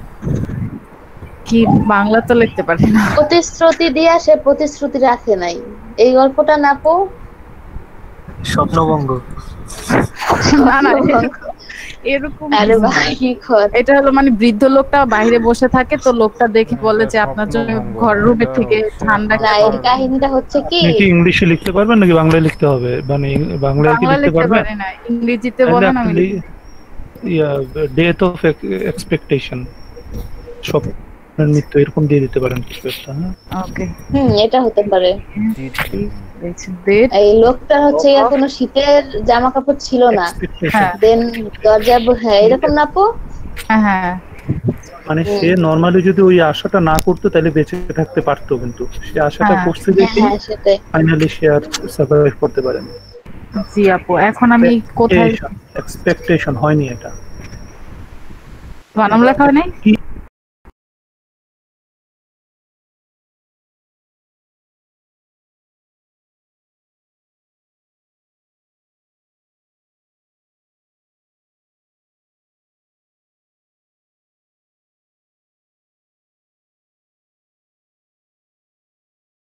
কি বাংলা তো লিখতে পারি না। প্রতিশ্রুতি দিয়া সে প্রতিশ্রুতি রাখে নাই, এই গল্পটা না পো। স্বপ্নভঙ্গ। না না এরকম। আরে ভাই কি খোদ, এটা হলো মানে বৃদ্ধ লোকটা বাইরে বসে থাকে, তো লোকটা দেখি বলে যে আপনার জন্য ঘর রুমে থেকে ঠান্ডা। না, এর কাহিনীটা হচ্ছে কি, আপনি কি ইংলিশে লিখতে পারবেন নাকি বাংলায় লিখতে হবে? মানে বাংলায় কি লিখতে পারবেন? না, ইংরেজিতে বলেন। আমি ডেথ অফ এক্সপেকটেশন, স্বপ্নের মৃত্যু, এরকম দিয়ে দিতে পারেন কিছু একটা। ওকে, এটা হতে পারে। এই লোকটা হচ্ছে কোনো শীতের জামা কাপড় ছিল না, দেন দরজা, হ্যাঁ এরকম না পো। হ্যাঁ, মানে সে নরমালি যদি ওই আশাটা না করতো তাহলে বেঁচে থাকতে পারতো, কিন্তু সে আশাটা করছে দেখি ফাইনালি সে আর সার্ভাইভ করতে পারেনি। জি আপু, এখন আমি কোথায়? এক্সপেকটেশন হয়নি, এটা বানাম লেখা হয় নাই।